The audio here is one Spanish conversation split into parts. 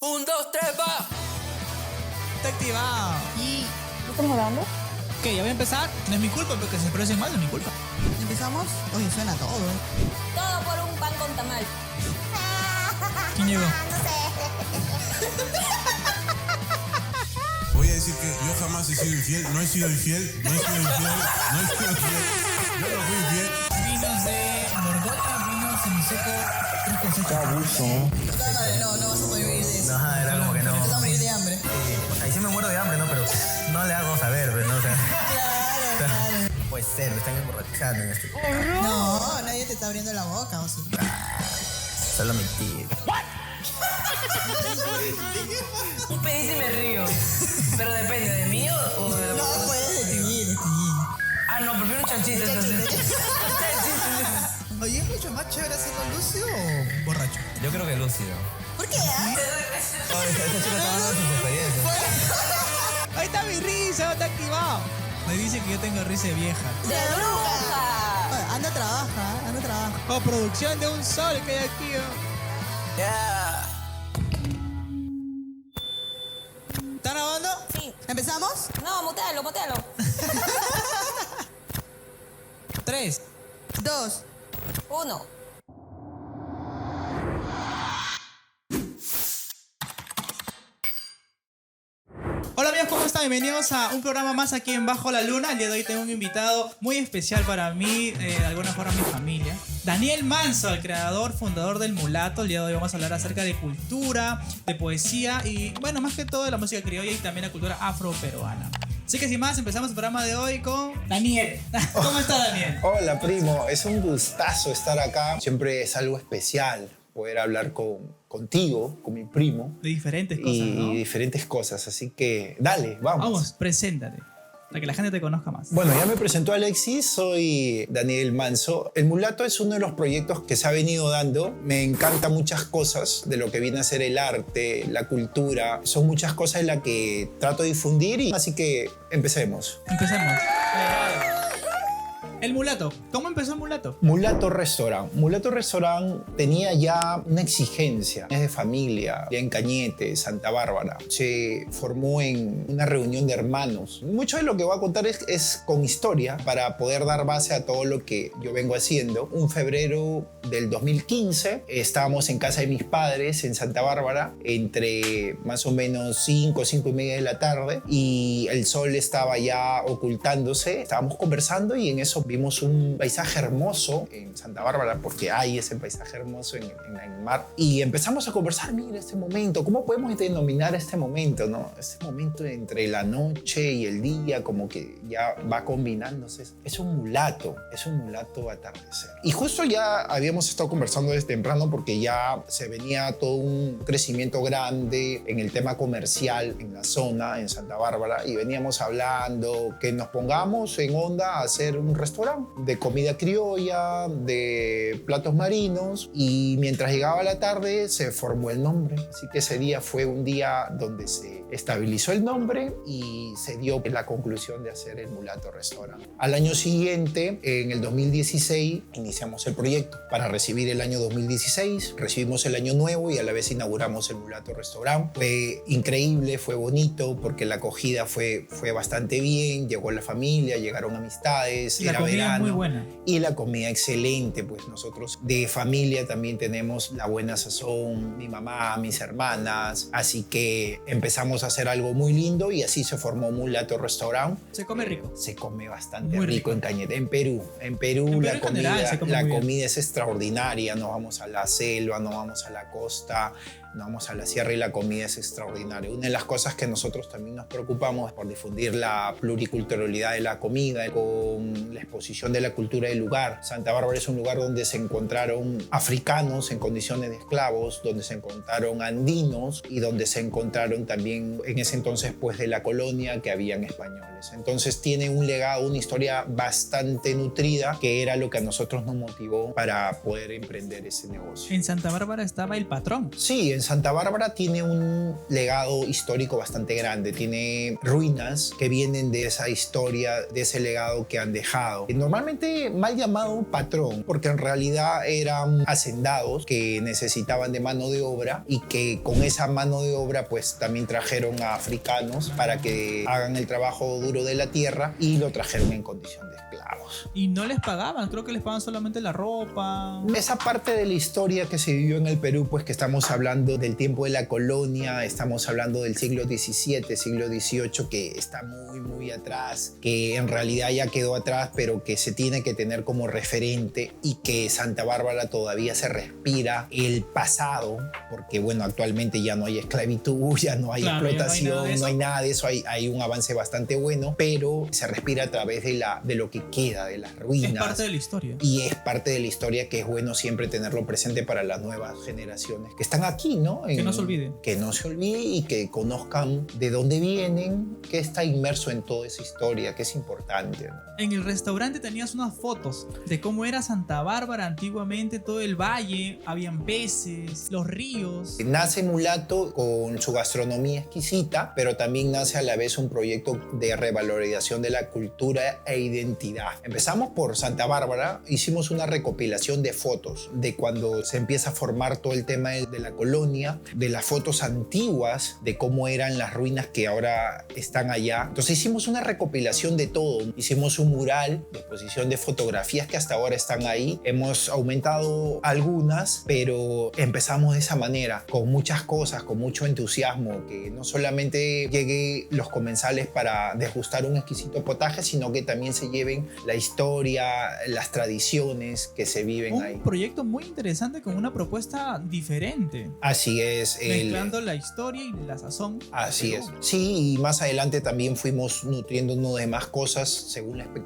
Un, dos, tres, va. Está activado. ¿Y qué estamos hablando? ¿Qué? ¿Ya voy a empezar? No es mi culpa, porque se expresen mal, no es mi culpa. ¿Empezamos? Oye, suena todo. Todo por un pan con tamal. ¿Quién llegó? Voy a decir que yo jamás he sido infiel, no he sido infiel, no he sido infiel, no he sido infiel. Yo no fui infiel. Vinos de Borgota, vino semiseco, 3 cosechas. Abuso. No vas a poder vivir de eso. Ajá, era como que no. Te vas a morir de hambre. Ahí sí me muero de hambre, ¿no? Pero no le hago saber, pero no, o sea. Claro. No puede ser, me están emborrachando en este. No, nadie te está abriendo la boca, o sí. Solo mi tío. Un pedín y me río. Pero depende, ¿de mí o de la No puedes de ti. Ah, no, prefiero un chanchito entonces. Oye, ¿es mucho más chévere hacerlo lúcido o borracho? Yo creo que lúcido. ¿Por qué? Ah? Esta chica está dando sus experiencias. Ahí está mi risa, está activado. Me dice que yo tengo risa de vieja. ¡De bruja! Oye, anda, trabaja. Oh, producción de un sol que hay aquí. ¿Están grabando? Sí. ¿Empezamos? No, mutealo. 3. 2. 1. Hola amigos, ¿cómo están? Bienvenidos a un programa más aquí en Bajo la Luna. El día de hoy tengo un invitado muy especial para mí, de alguna forma mi familia. Daniel Manso, el creador, fundador del Mulato. El día de hoy vamos a hablar acerca de cultura, de poesía y, bueno, más que todo de la música criolla y también la cultura afroperuana. Así que sin más, empezamos el programa de hoy con Daniel. ¿Cómo está Daniel? Hola primo, es un gustazo estar acá. Siempre es algo especial poder hablar contigo, con mi primo. De diferentes cosas, y ¿no? diferentes cosas, así que dale, vamos. Vamos, preséntate, para que la gente te conozca más. Bueno, ya me presentó Alexis, soy Daniel Manso. El Mulato es uno de los proyectos que se ha venido dando. Me encanta muchas cosas de lo que viene a ser el arte, la cultura. Son muchas cosas en las que trato de difundir, así que empecemos. Empecemos. El Mulato. ¿Cómo empezó el Mulato? Mulato Restaurant. Mulato Restaurant tenía ya una exigencia. Es de familia, ya en Cañete, Santa Bárbara. Se formó en una reunión de hermanos. Mucho de lo que voy a contar es con historia para poder dar base a todo lo que yo vengo haciendo. Un febrero del 2015 estábamos en casa de mis padres en Santa Bárbara entre más o menos 5 y media de la tarde y el sol estaba ya ocultándose. Estábamos conversando y en eso vimos un paisaje hermoso en Santa Bárbara, porque hay ese paisaje hermoso en el mar. Y empezamos a conversar, mira, este momento, ¿cómo podemos denominar este momento, no? Este momento entre la noche y el día, como que ya va combinándose. Es un mulato atardecer. Y justo ya habíamos estado conversando desde temprano, porque ya se venía todo un crecimiento grande en el tema comercial en la zona, en Santa Bárbara, y veníamos hablando que nos pongamos en onda a hacer un restaurante de comida criolla, de platos marinos, y mientras llegaba la tarde se formó el nombre. Así que ese día fue un día donde se estabilizó el nombre y se dio la conclusión de hacer el Mulato Restaurant. Al año siguiente, en el 2016, iniciamos el proyecto para recibir el año 2016, recibimos el año nuevo y a la vez inauguramos el Mulato Restaurant. Fue increíble, fue bonito porque la acogida fue bastante bien, llegó la familia, llegaron amistades, La era comida verano. muy buena. Y la comida excelente, pues nosotros de familia también tenemos la buena sazón, mi mamá, mis hermanas, así que empezamos a hacer algo muy lindo y así se formó Mulato Restaurant. Se come rico. Se come bastante Muy rico rico. en Cañete. En Perú en general se come muy bien. comida es extraordinaria. Nos vamos a la selva, nos vamos a la costa, nos vamos a la sierra y la comida es extraordinaria. Una de las cosas que nosotros también nos preocupamos es por difundir la pluriculturalidad de la comida con la exposición de la cultura del lugar. Santa Bárbara es un lugar donde se encontraron africanos en condiciones de esclavos, donde se encontraron andinos y donde se encontraron también en ese entonces pues de la colonia que habían españoles. Entonces tiene un legado, una historia bastante nutrida que era lo que a nosotros nos motivó para poder emprender ese negocio. En Santa Bárbara estaba el patrón. Sí, en Santa Bárbara tiene un legado histórico bastante grande. Tiene ruinas que vienen de esa historia, de ese legado que han dejado. normalmente mal llamado patrón, porque en realidad eran hacendados que necesitaban de mano de obra y que con esa mano de obra pues también trajeron a africanos para que hagan el trabajo duro de la tierra y lo trajeron en condición de esclavos. Y no les pagaban, creo que les pagaban solamente la ropa. Esa parte de la historia que se vivió en el Perú, pues que estamos hablando del tiempo de la colonia, estamos hablando del siglo XVII, siglo XVIII, que está muy, muy atrás, que en realidad ya quedó atrás, pero que se tiene que tener como referente y que Santa Bárbara todavía se respira el pasado, porque bueno, actualmente ya no hay esclavitud, ya no hay explotación, no hay nada de eso, hay un avance bastante bueno, pero se respira a través de lo que queda, de las ruinas. Es parte de la historia. Y es parte de la historia que es bueno siempre tenerlo presente para las nuevas generaciones que están aquí, ¿no? Que no se olvide. Que no se olvide y que conozcan de dónde vienen, que está inmerso en toda esa historia, que es importante, ¿no? En el restaurante tenías unas fotos de cómo era Santa Bárbara antiguamente, todo el valle, habían peces, los ríos. Nace Mulato con su gastronomía exquisita, pero también nace a la vez un proyecto de revalorización de la cultura e identidad. Empezamos por Santa Bárbara, hicimos una recopilación de fotos de cuando se empieza a formar todo el tema de la colonia, de las fotos antiguas, de cómo eran las ruinas que ahora están allá. Entonces hicimos una recopilación de todo. Hicimos un mural de exposición de fotografías que hasta ahora están ahí. Hemos aumentado algunas, pero empezamos de esa manera, con muchas cosas, con mucho entusiasmo, que no solamente llegue los comensales para degustar un exquisito potaje, sino que también se lleven la historia, las tradiciones que se viven ahí. Un proyecto muy interesante con una propuesta diferente. Así es. Mezclando la historia y la sazón. Así es. Sí, y más adelante también fuimos nutriéndonos de más cosas según la expectativa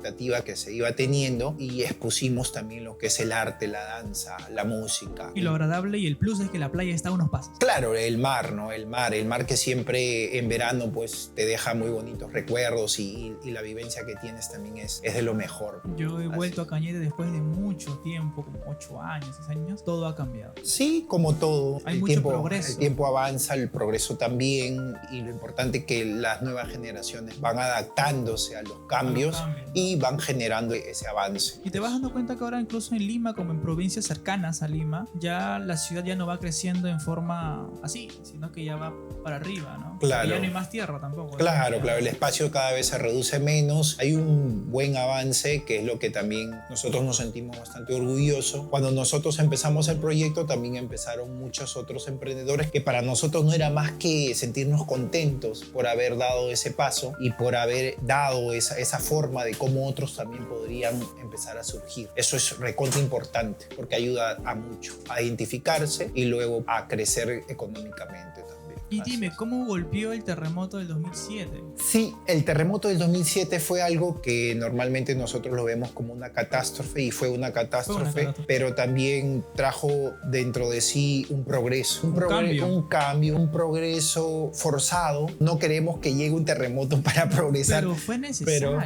que se iba teniendo y expusimos también lo que es el arte, la danza, la música. Y lo agradable y el plus es que la playa está a unos pasos. Claro, el mar, ¿no? El mar que siempre en verano pues te deja muy bonitos recuerdos y la vivencia que tienes también es de lo mejor. Yo he vuelto a Cañete después de mucho tiempo, como 8 años, 6 años, todo ha cambiado. Sí, como todo. Hay mucho progreso. El tiempo avanza, el progreso también y lo importante es que las nuevas generaciones van adaptándose a los cambios y van generando ese avance. Y te vas dando cuenta que ahora incluso en Lima, como en provincias cercanas a Lima, ya la ciudad ya no va creciendo en forma así, sino que ya va para arriba, ¿no? Claro. Y ya no hay más tierra tampoco. Claro, el espacio cada vez se reduce menos, hay un buen avance que es lo que también nosotros nos sentimos bastante orgullosos. Cuando nosotros empezamos el proyecto también empezaron muchos otros emprendedores que para nosotros no era más que sentirnos contentos por haber dado ese paso y por haber dado esa forma de cómo otros también podrían empezar a surgir. Eso es recontra importante porque ayuda a mucho a identificarse y luego a crecer económicamente también. Y dime, ¿cómo golpeó el terremoto del 2007? Sí, el terremoto del 2007 fue algo que normalmente nosotros lo vemos como una catástrofe y fue una catástrofe, pero también trajo dentro de sí un progreso, un cambio, un progreso forzado. No queremos que llegue un terremoto para progresar. Pero fue necesario.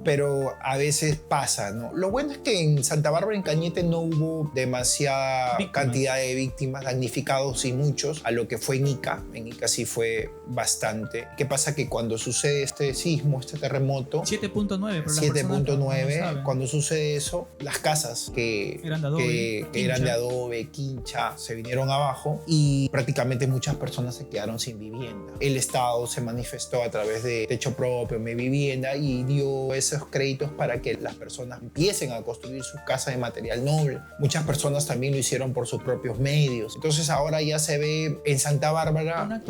Pero a veces pasa, ¿no? Lo bueno es que en Santa Bárbara, en Cañete, no hubo demasiada cantidad de víctimas, damnificados y muchos, a lo que fue en Ica. En Ica sí fue bastante. ¿Qué pasa? Que cuando sucede este sismo, este terremoto... 7.9, cuando sucede eso, las casas que eran de adobe, quincha, se vinieron abajo y prácticamente muchas personas se quedaron sin vivienda. El Estado se manifestó a través de techo propio, mi vivienda, y dio esos créditos para que las personas empiecen a construir sus casas de material noble. Muchas personas también lo hicieron por sus propios medios. Entonces ahora ya se ve en Santa Bárbara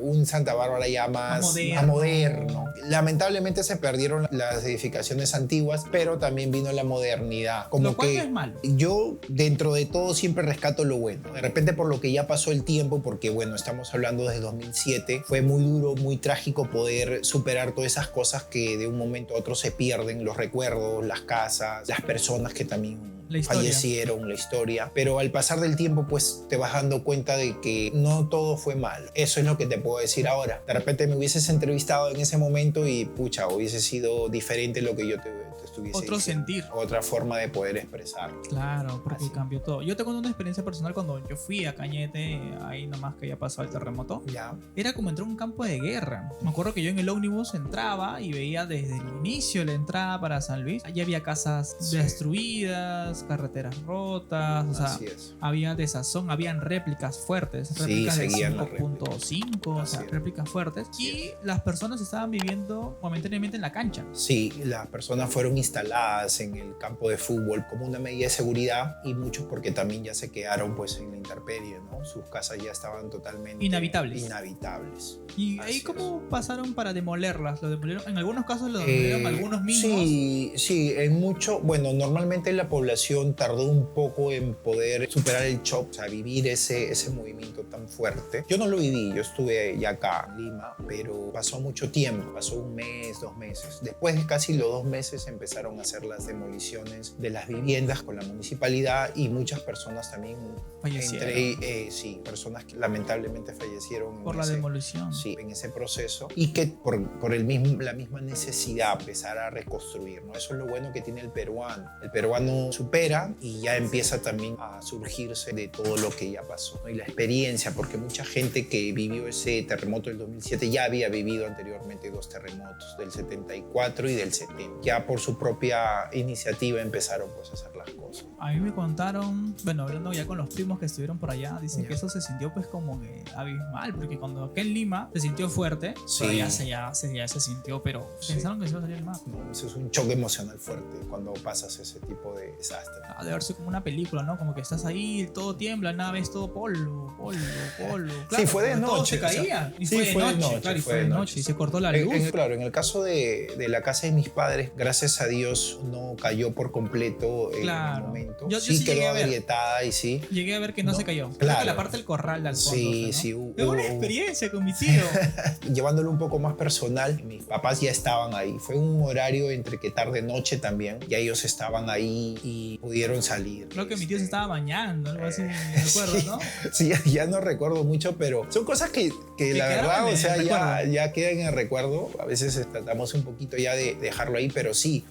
un Santa Bárbara ya más moderno. Lamentablemente se perdieron las edificaciones antiguas, pero también vino la modernidad. Como lo cual que no es malo. Yo dentro de todo siempre rescato lo bueno. De repente por lo que ya pasó el tiempo, porque bueno, estamos hablando desde 2007, fue muy duro, muy trágico poder superar todas esas cosas que de un momento a otro se pierden, los recuerdos, las casas, las personas que también fallecieron, la historia. Pero al pasar del tiempo pues te vas dando cuenta de que no todo fue mal. Eso es lo que te puedo decir ahora. De repente me hubieses entrevistado en ese momento y pucha, hubiese sido diferente lo que yo te estoy estuviese Otro diciendo. sentir. Otra forma de poder expresar. Claro, porque Así. cambió todo. Yo te cuento una experiencia personal cuando yo fui a Cañete, ahí nomás que ya pasó el terremoto. Ya. Era como entrar a un campo de guerra. Me acuerdo que yo en el ómnibus entraba y veía desde el inicio la entrada para San Luis. Allí había casas Sí. destruidas, carreteras rotas, o sea, Así es. había desazón, habían réplicas fuertes, Sí, réplicas de seguían las 5.5, o sea, Así es. réplicas fuertes. Y las personas estaban viviendo momentáneamente en la cancha. Sí, las personas fueron instaladas en el campo de fútbol como una medida de seguridad y muchos porque también ya se quedaron pues en la intemperie, ¿no? Sus casas ya estaban totalmente Inhabitables. inhabitables. ¿Y Así ahí es. cómo pasaron para demolerlas? ¿Lo demolieron? En algunos casos lo demolieron algunos mismos. Sí, en mucho, bueno, normalmente la población tardó un poco en poder superar el shock, o sea, vivir ese movimiento tan fuerte. Yo no lo viví, yo estuve ya acá en Lima, pero pasó mucho tiempo, pasó un mes, 2 meses. Después de casi los 2 meses empezaron a hacer las demoliciones de las viviendas con la municipalidad y muchas personas también, Fallecieron. sí, personas que lamentablemente fallecieron Por en la ese- demolición. Sí, en ese proceso y que por la misma necesidad empezar a reconstruir, ¿no? Eso es lo bueno que tiene el peruano. El peruano supera y ya empieza también a surgirse de todo lo que ya pasó, ¿no? Y la experiencia, porque mucha gente que vivió ese terremoto del 2007 ya había vivido anteriormente 2 terremotos, del 74 y del 70. Ya por su propia iniciativa empezaron pues a hacer las cosas. A mí me contaron, bueno, hablando ya con los primos que estuvieron por allá, dicen Ya. que eso se sintió pues como que abismal, porque cuando acá en Lima se sintió fuerte, Sí. pero ya se sintió, pero Sí. pensaron que se iba a salir más. ¿No? Eso es un choque emocional fuerte cuando pasas ese tipo de desastre. Ha de verse como una película, ¿no? Como que estás ahí, todo tiembla, nada, ves todo polvo. Claro, fue de porque todo noche, se o sea, caía. Y sí, fue de noche, claro, y fue de noche. Y se cortó la luz. Claro, en el caso de la casa de mis padres, gracias a Dios no cayó por completo en Claro. el momento. Yo sí sí llegué quedó a ver. agrietada y sí. Llegué a ver que no, No, se cayó. Creo claro. que la parte del corral al fondo. Sí, fue, ¿no? sí, Fue una hubo- experiencia con mi tío. Llevándolo un poco más personal, mis papás ya estaban ahí. Fue un horario entre que tarde-noche también. Ya ellos estaban ahí y pudieron salir. Creo que mi tío se estaba bañando, algo así, recuerdo, sí, ¿no? Sí, ya no recuerdo mucho, pero son cosas que la quedaron verdad, en o el sea, recuerdo. ya quedan en el recuerdo. A veces tratamos un poquito ya de dejarlo ahí, pero sí,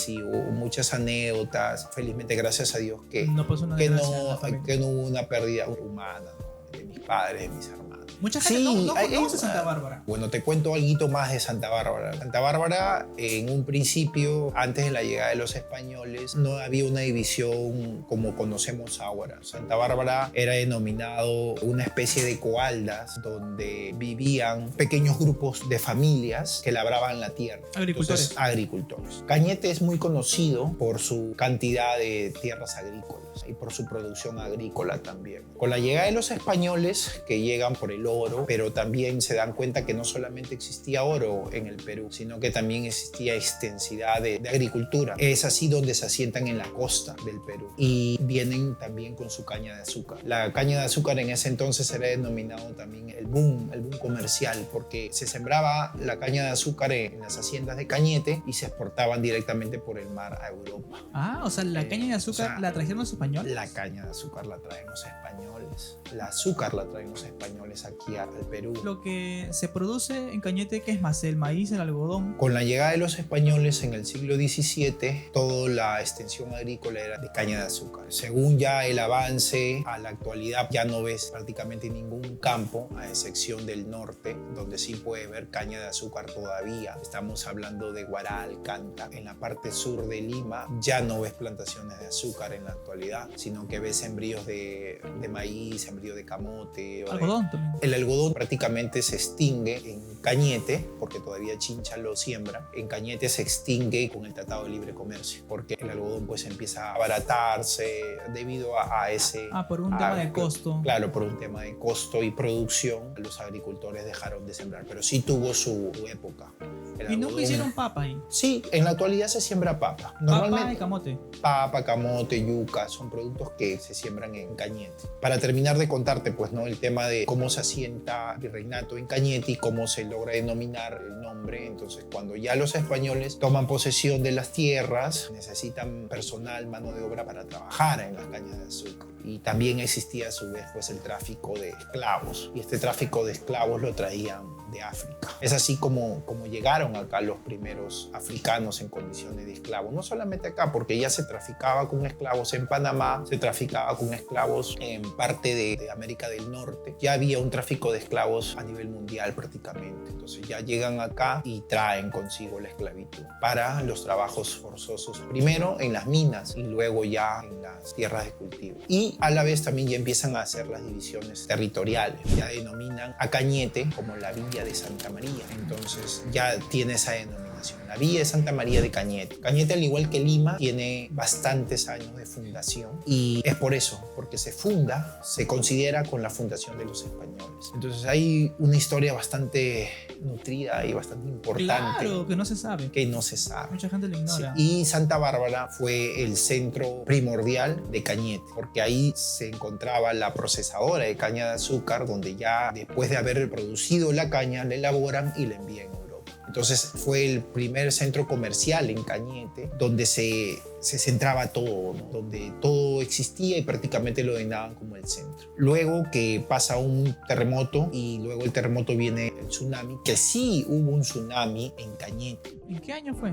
hubo muchas anécdotas. Felizmente, gracias a Dios, que No pasó una que desgracia en la no, familia. que no hubo una pérdida humana, ¿no? De mis padres, de mis hermanos. Mucha gente no conoce Santa Bárbara. Bueno, te cuento algo más de Santa Bárbara. Santa Bárbara, en un principio, antes de la llegada de los españoles, no había una división como conocemos ahora. Santa Bárbara era denominado una especie de coaldas donde vivían pequeños grupos de familias que labraban la tierra. Agricultores. Entonces, agricultores. Cañete es muy conocido por su cantidad de tierras agrícolas y por su producción agrícola también. Con la llegada de los españoles, que llegan por el oro, pero también se dan cuenta que no solamente existía oro en el Perú, sino que también existía extensidad de agricultura. Es así donde se asientan en la costa del Perú y vienen también con su caña de azúcar. La caña de azúcar en ese entonces era denominado también el boom comercial, porque se sembraba la caña de azúcar en las haciendas de Cañete y se exportaban directamente por el mar a Europa. Ah, o sea, la caña de azúcar o sea, la trajeron los españoles. La caña de azúcar la traen los españoles. El azúcar la traen los españoles aquí al Perú. Lo que se produce en Cañete, ¿qué es más? El maíz, el algodón. Con la llegada de los españoles en el siglo XVII, toda la extensión agrícola era de caña de azúcar. Según ya el avance, a la actualidad ya no ves prácticamente ningún campo, a excepción del norte, donde sí puedes ver caña de azúcar todavía. Estamos hablando de Huaral, Canta. En la parte sur de Lima ya no ves plantaciones de azúcar en la actualidad, sino que ves sembríos de maíz, sembrío de camote. O Algodón también. el algodón prácticamente se extingue en Cañete, porque todavía Chincha lo siembra. En Cañete se extingue con el Tratado de Libre Comercio, porque el algodón pues empieza a abaratarse debido a ese... Por un tema de costo. Claro, por un tema de costo y producción, los agricultores dejaron de sembrar, pero sí tuvo su época. El Y nunca algodón- hicieron papa ahí. Sí, en la actualidad se siembra papa. Papa y camote. Papa, camote, yuca, son productos que se siembran en Cañete. Para terminar de contarte, pues, ¿no? El tema de cómo se asienta virreinato en Cañete y cómo se logra denominar el nombre. Entonces, cuando ya los españoles toman posesión de las tierras, necesitan personal, mano de obra para trabajar en las cañas de azúcar. Y también existía a su vez pues el tráfico de esclavos. Y este tráfico de esclavos lo traían de África. Es así como llegaron llegaron acá los primeros africanos en condiciones de esclavos. No solamente acá, porque ya se traficaba con esclavos en Panamá, se traficaba con esclavos en parte de América del Norte. Ya había un tráfico de esclavos a nivel mundial prácticamente. Entonces ya llegan acá y traen consigo la esclavitud para los trabajos forzosos, primero en las minas y luego ya en las tierras de cultivo. Y a la vez también ya empiezan a hacer las divisiones territoriales. Ya denominan a Cañete como la Villa de Santa María. Entonces ya tiene esa denominación, la Villa de Santa María de Cañete. Cañete, al igual que Lima, tiene bastantes años de fundación y es por eso, porque se funda, se considera con la fundación de los españoles. Entonces hay una historia bastante nutrida y bastante importante. Claro, que no se sabe. Que no se sabe. Mucha gente lo ignora. Sí. Y Santa Bárbara fue el centro primordial de Cañete, porque ahí se encontraba la procesadora de caña de azúcar, donde ya después de haber producido la caña, la elaboran y la envían a Europa. Entonces fue el primer centro comercial en Cañete, donde se centraba todo, ¿no? Donde todo existía y prácticamente lo denominaban como el centro. Luego que pasa un terremoto y luego el terremoto viene el tsunami, que sí hubo un tsunami en Cañete. ¿En qué año fue?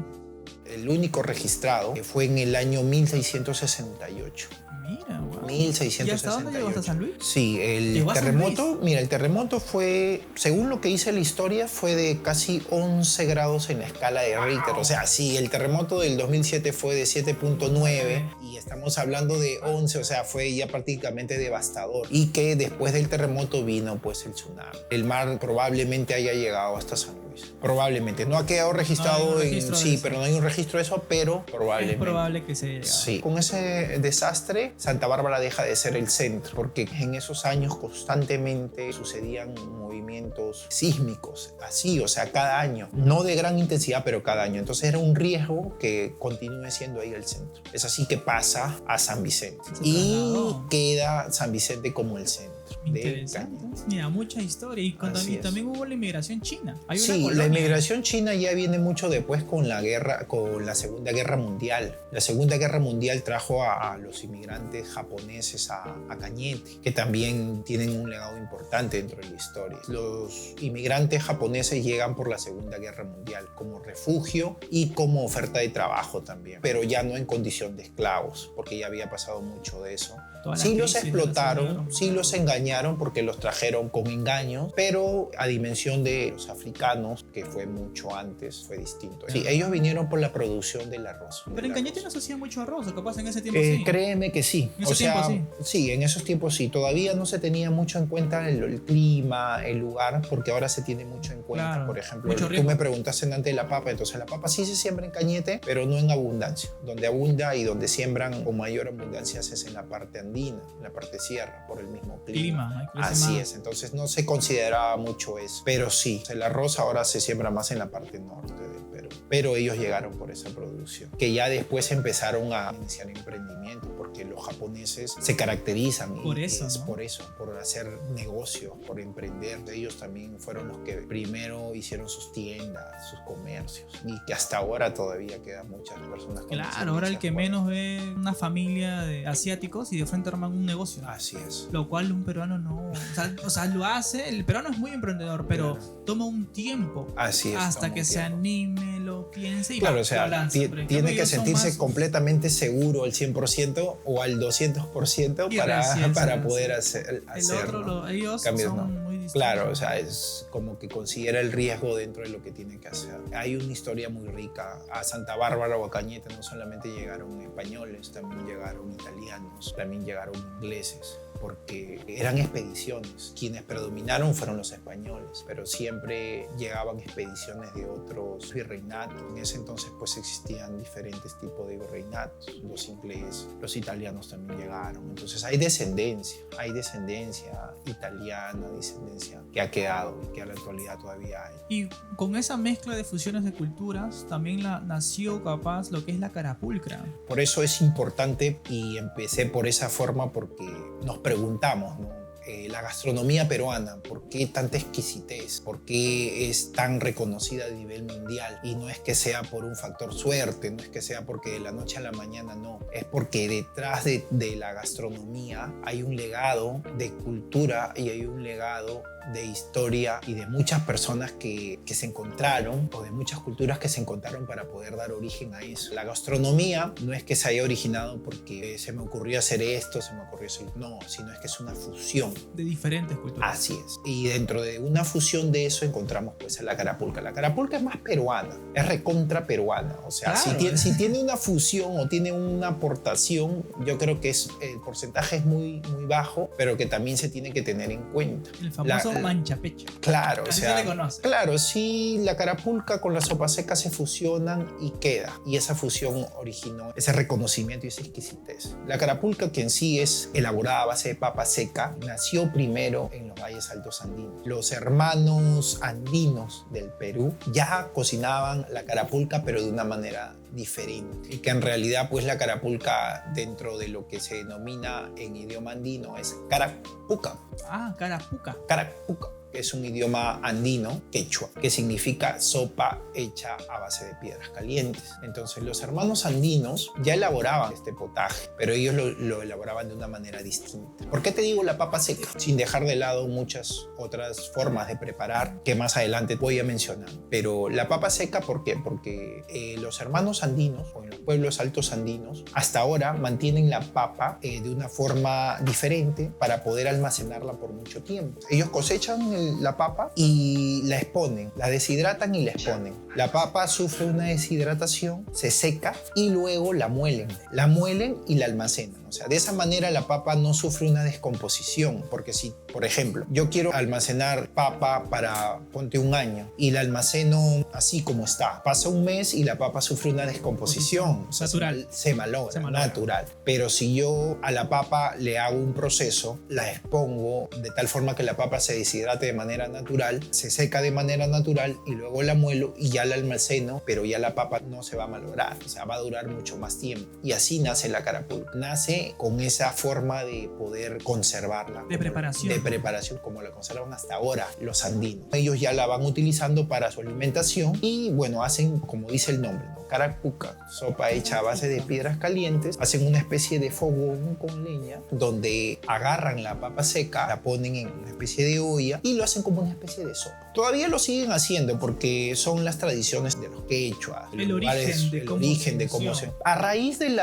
El único registrado que fue en el año 1668. Mira, wow. 1668. ¿Y hasta dónde llegó? ¿Hasta San Luis? Sí, el ¿Llegó a San terremoto, Luis? mira, el terremoto fue, según lo que dice la historia, fue de casi 11 grados en la escala de Richter. O sea, sí, el terremoto del 2007 fue de 7.9 y estamos hablando de 11, o sea, fue ya prácticamente devastador. Y que después del terremoto vino pues el tsunami. El mar probablemente haya llegado hasta San Luis. Probablemente. No ha quedado registrado No hay un registro de sí, eso. pero no hay un registro de eso, pero probablemente. Es probable que se haya llegado. Sí. Con ese desastre, Santa Bárbara deja de ser el centro, porque en esos años constantemente sucedían movimientos sísmicos, así, o sea, cada año. No de gran intensidad, pero cada año. Entonces era un riesgo que continúe siendo ahí el centro. Es así que pasa a San Vicente. Se Y trasladó. queda San Vicente como el centro de Interesante. Cañete. Mira, mucha historia. Y Así es. también hubo la inmigración china. Hay una Sí, la colonia. inmigración china ya viene mucho después con la guerra, con la Segunda Guerra Mundial. La Segunda Guerra Mundial trajo a los inmigrantes japoneses a Cañete, que también tienen un legado importante dentro de la historia. Los inmigrantes japoneses llegan por la Segunda Guerra Mundial como refugio y como oferta de trabajo también, pero ya no en condición de esclavos, porque ya había pasado mucho de eso. Toda la Sí los crisis de la explotaron, Segunda sí Guerra los engañaron porque los trajeron con engaños, pero a dimensión de los africanos, que fue mucho antes, fue distinto. Sí, ellos vinieron por la producción del arroz. Pero en del Cañete arroz. no se hacía mucho arroz, o capaz en ese tiempo sí. Créeme que sí. En O esos sea, tiempos sí, en esos tiempos sí. Todavía no se tenía mucho en cuenta el clima, el lugar, porque ahora se tiene mucho en cuenta. Claro, Por ejemplo, mucho tú riesgo. me preguntaste antes de la papa, entonces la papa sí se siembra en Cañete, pero no en abundancia. Donde abunda y donde siembran con mayor abundancia es en la parte andina, en la parte sierra, por el mismo clima. Clima, Así es, entonces no se consideraba mucho eso, pero sí, el arroz ahora se siembra más en la parte norte del Perú, pero ellos llegaron por esa producción, que ya después empezaron a iniciar emprendimientos, porque los japoneses se caracterizan Por y eso, es ¿no? por eso, por hacer negocios, por emprender. Ellos también fueron los que primero hicieron sus tiendas, sus comercios, y que hasta ahora todavía quedan muchas personas con Claro, ahora el descendencia que por ahí. menos ve una familia de asiáticos y de frente arman un negocio. Así es. Lo cual un peruano no. O sea, lo hace. El peruano es muy emprendedor, pero Claro. toma un tiempo Así es. hasta toma que un se tiempo. anime, lo piense y Claro, va, o sea, lo lanza. Pero en tiene cambio que ellos son sentirse más- completamente seguro al 100% o al 200% Y para, recién para se poder lanza. hacer, El hacerlo. otro, ellos Cambios, son no. muy distintos. Claro, o sea, es como que considera el riesgo dentro de lo que tiene que hacer. Hay una historia muy rica. A Santa Bárbara o a Cañete no solamente llegaron españoles, también llegaron italianos, también llegaron ingleses, porque eran expediciones. Quienes predominaron fueron los españoles, pero siempre llegaban expediciones de otros virreinatos. En ese entonces pues existían diferentes tipos de virreinatos. Los ingleses, los italianos también llegaron. Entonces hay descendencia italiana, descendencia que ha quedado y que a la actualidad todavía hay. Y con esa mezcla de fusiones de culturas, también nació capaz lo que es la carapulcra. Por eso es importante y empecé por esa forma porque nos preguntamos, ¿no? La gastronomía peruana, ¿por qué tanta exquisitez? ¿Por qué es tan reconocida a nivel mundial? Y no es que sea por un factor suerte, no es que sea porque de la noche a la mañana, no. Es porque detrás de la gastronomía hay un legado de cultura y hay un legado de historia y de muchas personas que se encontraron, o de muchas culturas que se encontraron para poder dar origen a eso. La gastronomía no es que se haya originado porque se me ocurrió hacer esto, se me ocurrió hacer... No, sino es que es una fusión. De diferentes culturas. Así es. Y dentro de una fusión de eso encontramos pues a la carapulca. La carapulca es más peruana, es recontra peruana. O sea, Claro. si tiene una fusión o tiene una aportación, yo creo que el porcentaje es muy, muy bajo, pero que también se tiene que tener en cuenta. El famoso La- manchapecho. Claro, o Así sea, se le conoce. claro, sí, la carapulca con la sopa seca se fusionan y queda. Y esa fusión originó ese reconocimiento y esa exquisitez. La carapulca, que en sí es elaborada a base de papa seca, nació primero en los valles altos andinos. Los hermanos andinos del Perú ya cocinaban la carapulca, pero de una manera diferente. Y que en realidad, pues la carapulca, dentro de lo que se denomina en idioma andino, es carapuca. Ah, carapuca. Carapuca, que es un idioma andino, quechua, que significa sopa hecha a base de piedras calientes. Entonces los hermanos andinos ya elaboraban este potaje, pero ellos lo elaboraban de una manera distinta. ¿Por qué te digo la papa seca? Sin dejar de lado muchas otras formas de preparar que más adelante voy a mencionar. Pero la papa seca, ¿por qué? Porque los hermanos andinos, o en los pueblos altos andinos, hasta ahora mantienen la papa de una forma diferente para poder almacenarla por mucho tiempo. Ellos cosechan la papa y la exponen, la deshidratan y la exponen. La papa sufre una deshidratación, se seca y luego la muelen y la almacenan. O sea, de esa manera la papa no sufre una descomposición, porque si, por ejemplo, yo quiero almacenar papa para, ponte, un año y la almaceno así como está, pasa un mes y la papa sufre una descomposición. O sea, Natural. se malogra, Se malogra. natural. Pero si yo a la papa le hago un proceso, la expongo de tal forma que la papa se deshidrate de manera natural, se seca de manera natural y luego la muelo y ya la almaceno, pero ya la papa no se va a malograr, o sea, va a durar mucho más tiempo. Y así nace la carapulca. Nace con esa forma de poder conservarla. De preparación. De preparación, como la conservan hasta ahora los andinos. Ellos ya la van utilizando para su alimentación y, bueno, hacen, como dice el nombre, ¿no? Carapuca, sopa hecha a base de piedras calientes. Hacen una especie de fogón con leña donde agarran la papa seca, la ponen en una especie de olla y lo hacen como una especie de sopa. Todavía lo siguen haciendo porque son las tradiciones de los quechuas, de El los origen de el cómo origen se de cómo inició. se... A raíz de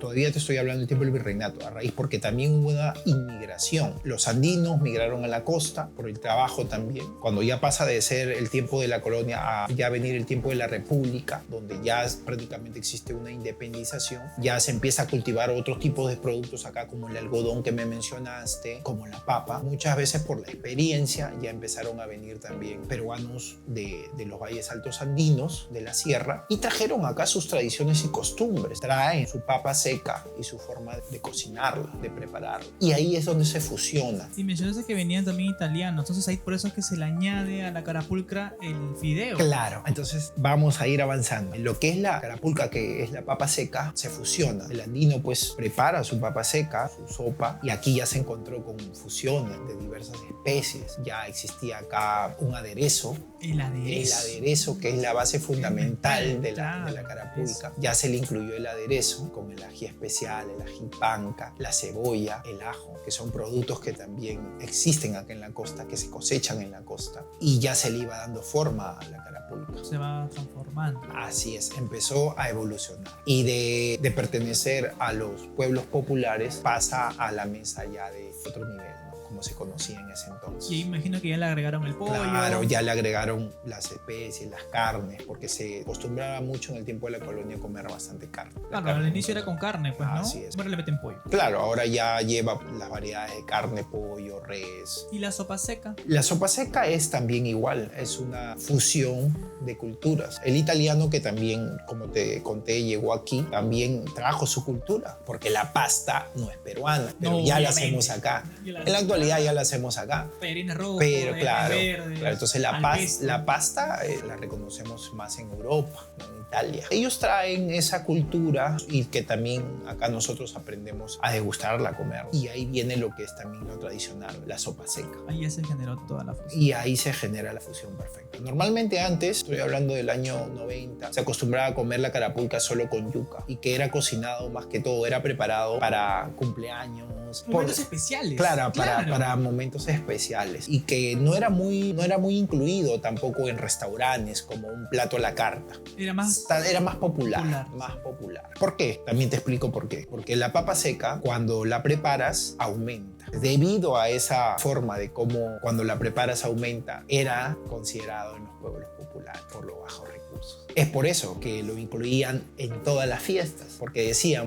todavía te estoy hablando del tiempo del virreinato, a raíz porque también hubo una inmigración. Los andinos migraron a la costa por el trabajo también. Cuando ya pasa de ser el tiempo de la colonia a ya venir el tiempo de la república, donde ya prácticamente existe una independización, ya se empieza a cultivar otros tipos de productos acá, como el algodón que me mencionaste, como la papa. Muchas veces por la experiencia ya empezaron a venir también peruanos de los valles altos andinos, de la sierra, y trajeron acá sus tradiciones y costumbres. Traen su papa seca y su forma de cocinarla, de prepararla. Y ahí es donde se fusiona. Y mencionaste que venían también italianos, entonces ahí por eso es que se le añade a la carapulcra el fideo. Claro, entonces vamos a ir avanzando. En lo que es la carapulca, que es la papa seca, se fusiona. El andino pues prepara su papa seca, su sopa, y aquí ya se encontró con fusiones de diversas especies. Ya existía acá un aderezo. El El aderezo. aderezo, que es la base fundamental de la Claro, carapulca. Ya se le incluyó el aderezo con el ají especial, el ají panca, la cebolla, el ajo, que son productos que también existen acá en la costa, que se cosechan en la costa. Y ya se le iba dando forma a la carapulca. Se va transformando. Así es, empezó a evolucionar. Y de pertenecer a los pueblos populares pasa a la mesa ya de otro nivel, ¿no? Como se conocía en ese entonces. Y ahí imagino que ya le agregaron el pollo. Claro, ya le agregaron las especies, las carnes, porque se acostumbraba mucho en el tiempo de la colonia a comer bastante carne. La Claro, carne al inicio era con carne, pues, ¿no? Así es. Ahora le meten pollo. Claro, ahora ya lleva las variedades de carne, pollo, res. ¿Y la sopa seca? La sopa seca es también igual, es una fusión de culturas. El italiano, que también, como te conté, llegó aquí, también trajo su cultura, porque la pasta no es peruana, pero No, ya la obviamente. hacemos acá. Ya la En la actualidad ya la hacemos acá. Tallarines rojos, Pero claro, verdes, claro, entonces al pesto. la pasta la reconocemos más en Europa, ¿no? Italia. Ellos traen esa cultura y que también acá nosotros aprendemos a degustarla, a comer. Y ahí viene lo que es también lo tradicional, la sopa seca. Ahí ya se generó toda la fusión. Y ahí se genera la fusión perfecta. Normalmente antes, estoy hablando del año 90, se acostumbraba a comer la carapulca solo con yuca y que era cocinado más que todo, era preparado para cumpleaños. Momentos especiales. Claro, para momentos especiales. Y que no era muy incluido tampoco en restaurantes como un plato a la carta. Era más popular. Más popular. ¿Por qué? También te explico por qué. Porque la papa seca, cuando la preparas, aumenta. Debido a esa forma de cómo cuando la preparas aumenta, era considerado en los pueblos populares por los bajos recursos. Es por eso que lo incluían en todas las fiestas, porque decían,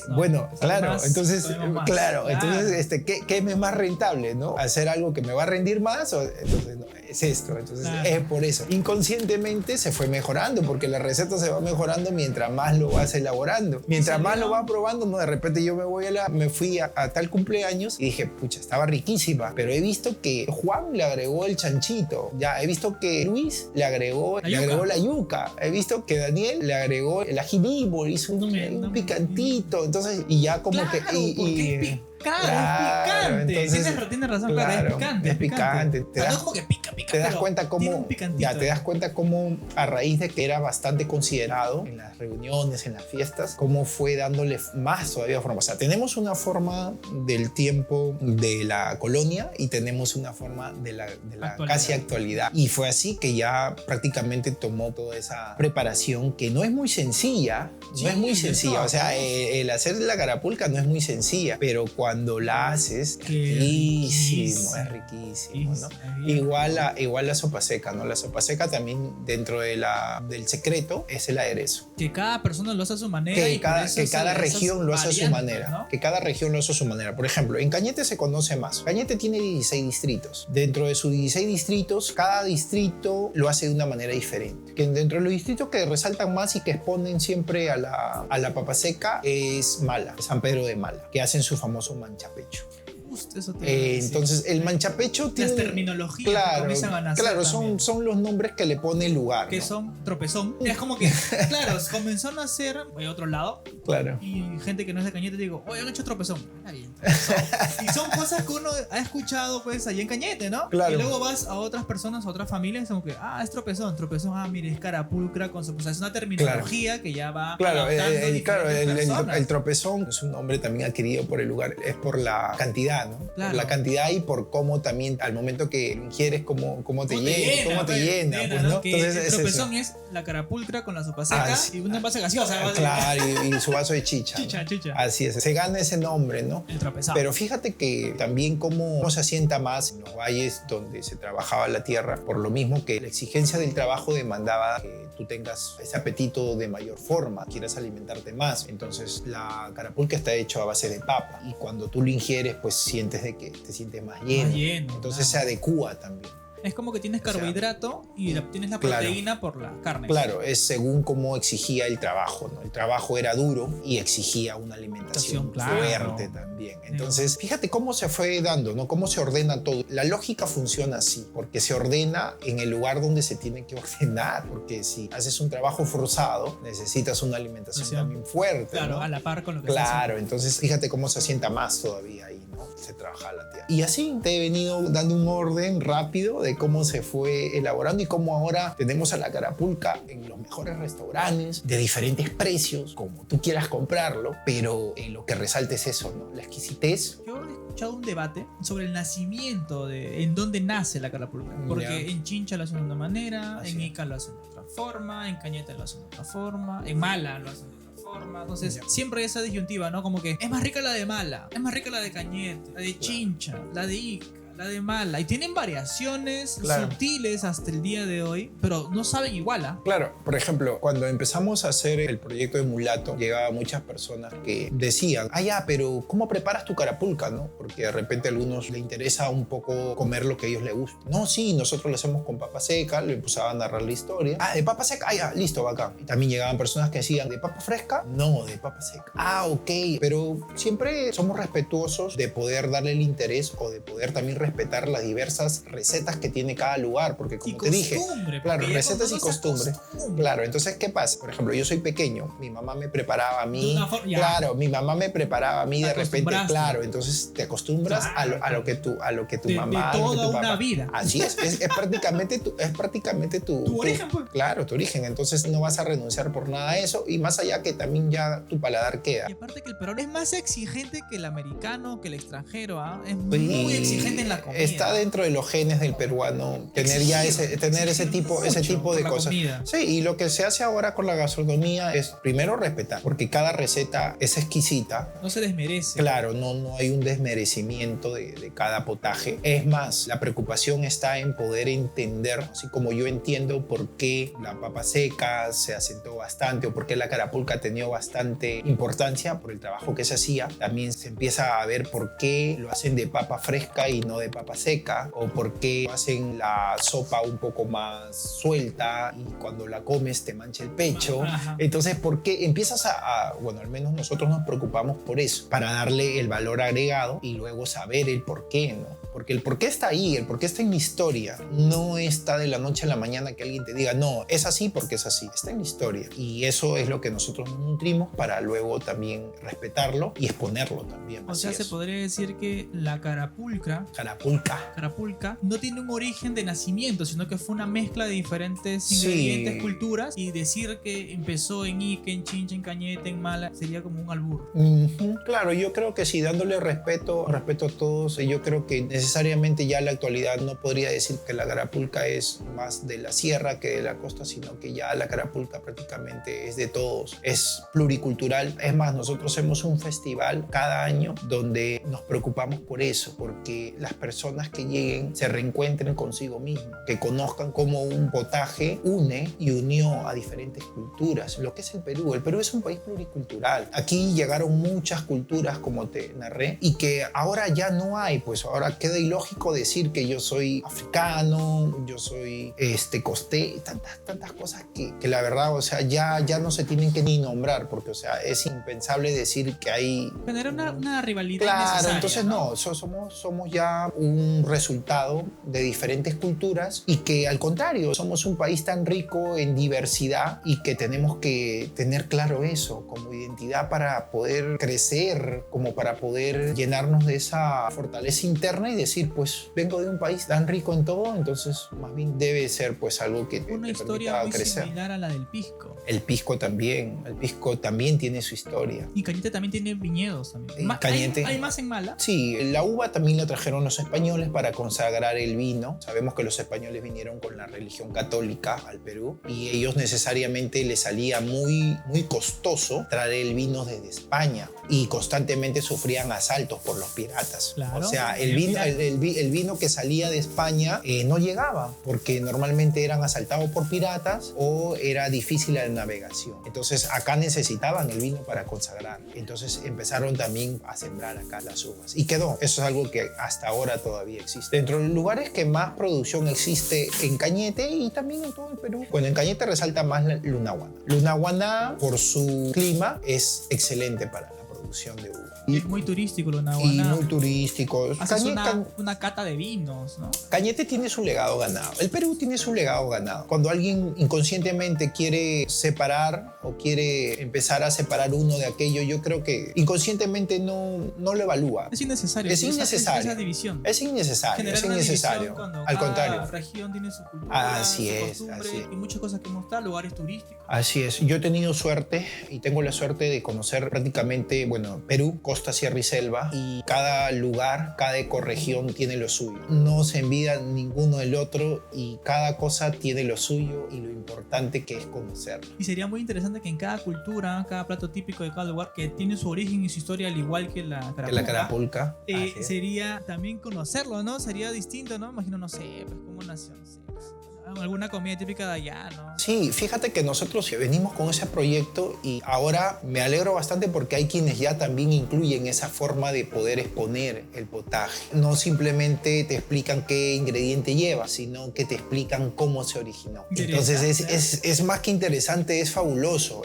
bueno, claro, entonces, ¿qué me es más rentable, no? ¿Hacer algo que me va a rendir más? Entonces, no, es esto. Entonces, es por eso. Inconscientemente se fue mejorando, porque la receta se va mejorando mientras más lo vas elaborando. Mientras más lo vas probando, no, de repente yo me fui a tal cumpleaños y dije, pucha, estaba riquísima, pero he visto que Juan le agregó el chanchito, ya he visto que Luis le agregó la yuca, he visto que Daniel le agregó el ají vivo, hizo un picantito, entonces, y ya como claro, que... es picante. Entonces, tienes razón, claro, es picante. Es picante. Te das como que pica, te das cuenta cómo, te das cuenta cómo a raíz de que era bastante considerado en las reuniones, en las fiestas, cómo fue dándole más todavía forma. O sea, tenemos una forma del tiempo de la colonia y tenemos una forma de la casi actualidad. Y fue así que ya prácticamente tomó toda esa preparación que no es muy sencilla. No es muy sencilla. O sea, el hacer la carapulca no es muy sencilla, pero cuando la haces, es riquísimo, ¿no? Igual la sopa seca, ¿no? La sopa seca también dentro del secreto es el aderezo. Que cada persona lo hace a su manera. Que cada región lo hace a su manera. ¿No? Que cada región lo hace a su manera. Por ejemplo, en Cañete se conoce más. Cañete tiene 16 distritos. Dentro de sus 16 distritos, cada distrito lo hace de una manera diferente. Que dentro de los distritos que resaltan más y que exponen siempre a la papa seca es Mala, San Pedro de Mala, que hacen su famoso manchapecho. Eso te entonces el manchapecho tiene las terminologías que comienzan a nacer. Claro, son los nombres que le pone el lugar, que ¿no? son tropezón. Es como que, claro, comenzó a nacer de otro lado. Claro. Y gente que no es de Cañete digo, oye, han hecho tropezón. Está bien. Y son cosas que uno ha escuchado pues allá en Cañete, ¿no? Claro. Y luego vas a otras personas, a otras familias, como que, es tropezón, mire, es carapulcra, o sea, es una terminología que ya va. Claro, el el tropezón es un nombre también adquirido por el lugar, es por la cantidad, ¿no? Claro. Por la cantidad y por cómo también al momento que lo ingieres, cómo te llena, pues, ¿no? Entonces, el tropezón es la carapulcra con la sopa seca y un envase gaseosa. Claro, y su vaso de chicha. Chicha. Así es, se gana ese nombre, ¿no? El tropezón. Pero fíjate que también cómo se asienta más en los valles donde se trabajaba la tierra, por lo mismo que la exigencia del trabajo demandaba que tú tengas ese apetito de mayor forma, quieras alimentarte más. Entonces la carapulca está hecho a base de papa y cuando tú lo ingieres pues sientes de que te sientes más lleno. Entonces se adecúa también. Es como que tienes carbohidrato y tienes la proteína por la carne. Claro, es según cómo exigía el trabajo, ¿no? El trabajo era duro y exigía una alimentación fuerte también. Entonces, fíjate cómo se fue dando, ¿no? Cómo se ordena todo. La lógica funciona así, porque se ordena en el lugar donde se tiene que ordenar, porque si haces un trabajo forzado, necesitas una alimentación también fuerte. Claro, ¿no? A la par con lo que Claro, entonces fíjate cómo se asienta más todavía ahí, ¿no? Se trabaja la tierra. Y así te he venido dando un orden rápido de cómo se fue elaborando y cómo ahora tenemos a la carapulca en los mejores restaurantes de diferentes precios, como tú quieras comprarlo, pero lo que resalta es eso, ¿no? La exquisitez. Yo he escuchado un debate sobre el nacimiento en dónde nace la carapulca, porque en Chincha lo hacen de una manera, en Ica lo hacen de otra forma, en Cañete lo hacen de otra forma, en Mala lo hacen de otra forma. Entonces siempre hay esa disyuntiva, ¿no? Como que es más rica la de Mala, es más rica la de Cañete, la de Chincha, la de Ica, la de Mala, y tienen variaciones sutiles hasta el día de hoy, pero no saben igual, ¿ah? Claro, por ejemplo, cuando empezamos a hacer el proyecto de Mulato, llegaban muchas personas que decían, pero ¿cómo preparas tu carapulca, no? Porque de repente a algunos les interesa un poco comer lo que a ellos les gusta. No, sí, nosotros lo hacemos con papa seca, le empezaba a narrar la historia. De papa seca, ya, listo, bacán. Y también llegaban personas que decían, ¿de papa fresca? No, de papa seca. Ok, pero siempre somos respetuosos de poder darle el interés o de poder también respetar las diversas recetas que tiene cada lugar, porque como Y te dije, costumbre, claro, porque ya recetas y cuando uno se costumbres. acostumbra. Claro, entonces, ¿qué pasa? Por ejemplo, yo soy pequeño, mi mamá me preparaba a De mí. una forma- ya. Claro, mi mamá me preparaba a mí Te de repente, acostumbraste. claro, entonces te acostumbras Claro, a lo que tu de mamá, a lo que toda tu una papá. vida. Así es prácticamente Tu origen, pues. Claro, tu origen, entonces no vas a renunciar por nada a eso y más allá que también ya tu paladar queda. Y aparte que el peruano es más exigente que el americano, que el extranjero, ¿ah? Es Y muy exigente en la comida. está dentro de los genes del peruano tener ya tener ese tipo mucho de por la cosas. comida. Sí, y lo que se hace ahora con la gastronomía es primero respetar, porque cada receta es exquisita. No se desmerece. Claro, no hay un desmerecimiento de cada potaje. Es más, la preocupación está en poder entender, así como yo entiendo por qué la papa seca se asentó bastante o por qué la carapulca ha tenido bastante importancia por el trabajo que se hacía. También se empieza a ver por qué lo hacen de papa fresca y no de papa seca, o por qué hacen la sopa un poco más suelta y cuando la comes te mancha el pecho. Ajá. Entonces, ¿por qué empiezas bueno, al menos nosotros nos preocupamos por eso, para darle el valor agregado y luego saber el por qué, ¿no? Porque el por qué está ahí, el por qué está en la historia. No está de la noche a la mañana que alguien te diga, no, es así porque es así. Está en la historia. Y eso es lo que nosotros nos nutrimos para luego también respetarlo y exponerlo también. O Así sea, es. se podría decir que la carapulca no tiene un origen de nacimiento, sino que fue una mezcla de diferentes Sí. ingredientes, culturas, y decir que empezó en Ica, en Chincha, en Cañete, en Mala, sería como un albur. Ujú. Claro, yo creo que sí, dándole respeto a todos, yo creo que necesariamente ya en la actualidad no podría decir que la carapulca es más de la sierra que de la costa, sino que ya la carapulca prácticamente es de todos, es pluricultural. Es más, nosotros hacemos un festival cada año donde nos preocupamos por eso, porque las personas que lleguen se reencuentren consigo mismos, que conozcan cómo un potaje une y unió a diferentes culturas. Lo que es el Perú es un país pluricultural. Aquí llegaron muchas culturas, como te narré, y que ahora ya no hay, pues ahora queda ilógico decir que yo soy africano, yo soy costé, tantas cosas que la verdad, o sea, ya no se tienen que ni nombrar, porque, o sea, es impensable decir que hay... Genera una rivalidad Claro, innecesaria, entonces no, somos ya un resultado de diferentes culturas y que al contrario, somos un país tan rico en diversidad y que tenemos que tener claro eso como identidad para poder crecer, como para poder llenarnos de esa fortaleza interna y decir, pues vengo de un país tan rico en todo, entonces más bien debe ser pues algo que te Una historia permita muy crecer. similar a la del pisco. El pisco también tiene su historia. Y Cañete también tiene viñedos también. En Cañete. ¿Hay más en Mala? Sí, la uva también la trajeron los españoles para consagrar el vino. Sabemos que los españoles vinieron con la religión católica al Perú y ellos necesariamente les salía muy costoso traer el vino desde España y constantemente sufrían asaltos por los piratas. Claro. O sea, el vino que salía de España no llegaba porque normalmente eran asaltados por piratas o era difícil la navegación. Entonces acá necesitaban el vino para consagrar. Entonces empezaron también a sembrar acá las uvas y quedó. Eso es algo que hasta ahora todavía existe. Dentro de los lugares que más producción existe en Cañete y también en todo el Perú. Bueno, en Cañete resalta más la Lunahuaná. Lunahuaná, por su clima, es excelente para la producción de uva. Es muy turístico lo Y Nahuaná. muy turístico. Haces una cata de vinos, ¿no? Cañete tiene su legado ganado. El Perú tiene su legado ganado. Cuando alguien inconscientemente quiere separar o quiere empezar a separar uno de aquello, yo creo que inconscientemente no lo evalúa. Es innecesario. Es innecesario. Esa división. Es innecesario, Generar es una innecesario. división cuando Al cada contrario. región tiene su cultura, Así su es, costumbre así es. y muchas cosas que mostrar, lugares turísticos. Así es. Yo he tenido suerte y tengo la suerte de conocer prácticamente, bueno, Perú, costa, sierra y selva, y cada lugar, cada ecorregión tiene lo suyo. No se envidia ninguno del otro y cada cosa tiene lo suyo y lo importante que es conocerlo. Y sería muy interesante que en cada cultura, cada plato típico de cada lugar, que tiene su origen y su historia al igual que la carapulca, Que la carapulca. sería también conocerlo, ¿no? Sería distinto, ¿no? Imagino, no sé, pues cómo nació, no sé, pues, alguna comida típica de allá, ¿no? Sí, fíjate que nosotros venimos con ese proyecto y ahora me alegro bastante porque hay quienes ya también incluyen esa forma de poder exponer el potaje. No simplemente te explican qué ingrediente lleva, sino que te explican cómo se originó. Entonces es más que interesante, es fabuloso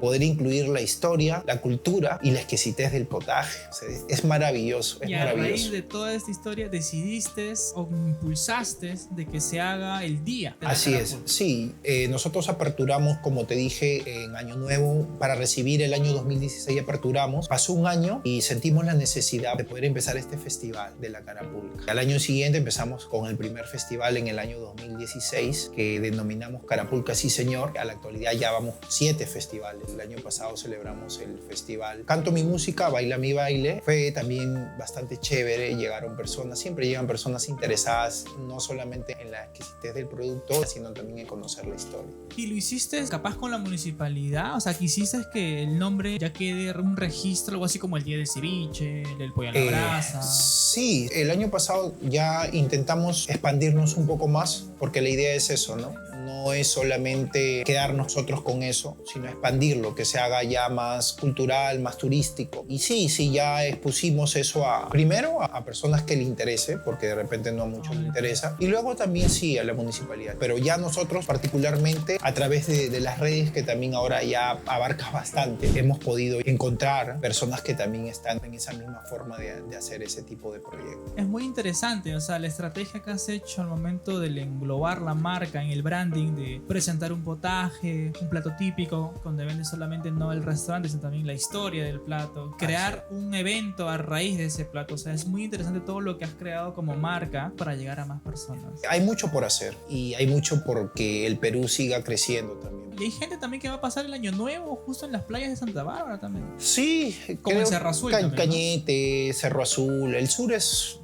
poder incluir la historia, la cultura y la exquisitez del potaje. O sea, es maravilloso, es y a maravilloso. raíz de toda esta historia decidiste o impulsaste de que se haga el día de la Así es, carapulcra. sí. Nosotros aperturamos, como te dije, en Año Nuevo. Para recibir el año 2016 aperturamos. Pasó un año y sentimos la necesidad de poder empezar este festival de la carapulcra. Al año siguiente empezamos con el primer festival en el año 2016 que denominamos Carapulcra Sí Señor. A la actualidad ya vamos 7 festivales. El año pasado celebramos el festival Canto Mi Música, Baila Mi Baile. Fue también bastante chévere. Llegaron personas, siempre llegan personas interesadas no solamente en la exquisitez del producto, sino también en conocer la historia. ¿Y lo hiciste capaz con la municipalidad? O sea, quisiste que el nombre ya quede un registro, algo así como el Día del Ceviche, el del Pollo a la Brasa. Sí, el año pasado ya intentamos expandirnos un poco más porque la idea es eso, ¿no? No es solamente quedar nosotros con eso, sino expandirlo, que se haga ya más cultural, más turístico. Y sí, ya expusimos eso primero a personas que le interese, porque de repente no a muchos les interesa, y luego también sí a la municipalidad. Pero ya nosotros particularmente a través de las redes, que también ahora ya abarca bastante, hemos podido encontrar personas que también están en esa misma forma de hacer ese tipo de proyectos. Es muy interesante, o sea, la estrategia que has hecho al momento de englobar la marca en el branding, de presentar un potaje, un plato típico, donde vendes solamente no el restaurante, sino también la historia del plato, crear un evento a raíz de ese plato. O sea, es muy interesante todo lo que has creado como marca para llegar a más personas. Hay mucho por hacer y hay mucho por que el Perú siga creciendo también. Y hay gente también que va a pasar el año nuevo justo en las playas de Santa Bárbara también. Sí, como en Cerro Azul también, ¿no? Cañete, Cerro Azul. El sur es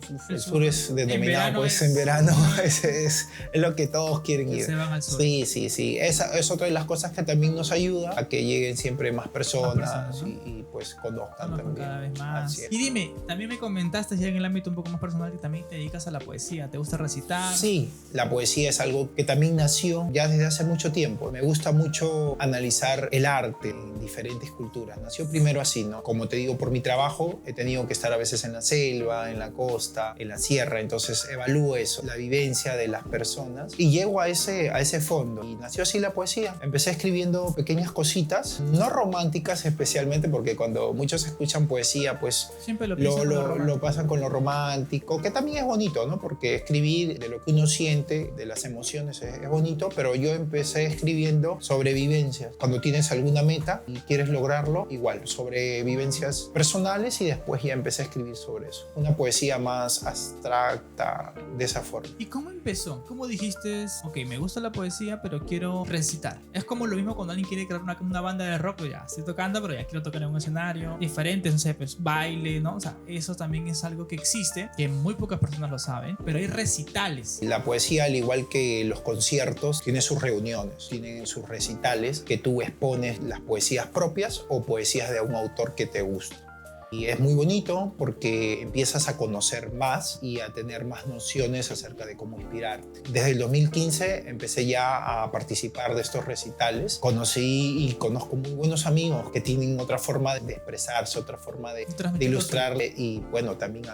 denominado, verano pues es- en verano es lo que todos quieren Que ir. se van al sur. Sí. Esa es otra de las cosas que también nos ayuda a que lleguen siempre más personas, ¿no? y pues conozcan Conozco también. cada vez más. Así es. Y dime, también me comentaste ya en el ámbito un poco más personal que también te dedicas a la poesía. ¿Te gusta recitar? Sí, la poesía es algo que también nació ya desde hace mucho tiempo. Me gusta mucho analizar el arte en diferentes culturas. Nació primero así, ¿no? Como te digo, por mi trabajo he tenido que estar a veces en la selva, en la costa, en la sierra. Entonces evalúo eso, la vivencia de las personas, y llego a ese fondo. Y nació así la poesía. Empecé escribiendo pequeñas cositas, no románticas especialmente, porque cuando muchos escuchan poesía, pues Siempre lo pienso con lo romántico. lo pasan con lo romántico, que también es bonito, ¿no? Porque escribir de lo que uno siente, de las emociones, es bonito, pero yo empecé escribiendo sobre vivencias. Cuando tienes alguna meta y quieres lograrlo, igual, sobre vivencias personales, y después ya empecé a escribir sobre eso. Una poesía más abstracta, de esa forma. ¿Y cómo empezó? ¿Cómo dijiste, ok, me gusta la poesía, pero quiero recitar? Es como lo mismo cuando alguien quiere crear una banda de rock, pues ya estoy tocando, pero ya quiero tocar en un escenario diferente, no sé, pues baile, ¿no? O sea, eso también es algo que existe, que muy pocas personas lo saben, pero hay recitales. La poesía, al igual que los conciertos, tiene sus reuniones, tiene sus recitales, que tú expones las poesías propias o poesías de un autor que te gusta. Y es muy bonito porque empiezas a conocer más y a tener más nociones acerca de cómo inspirarte. Desde el 2015 empecé ya a participar de estos recitales. Conocí y conozco muy buenos amigos que tienen otra forma de expresarse, otra forma de ilustrarle, y bueno, también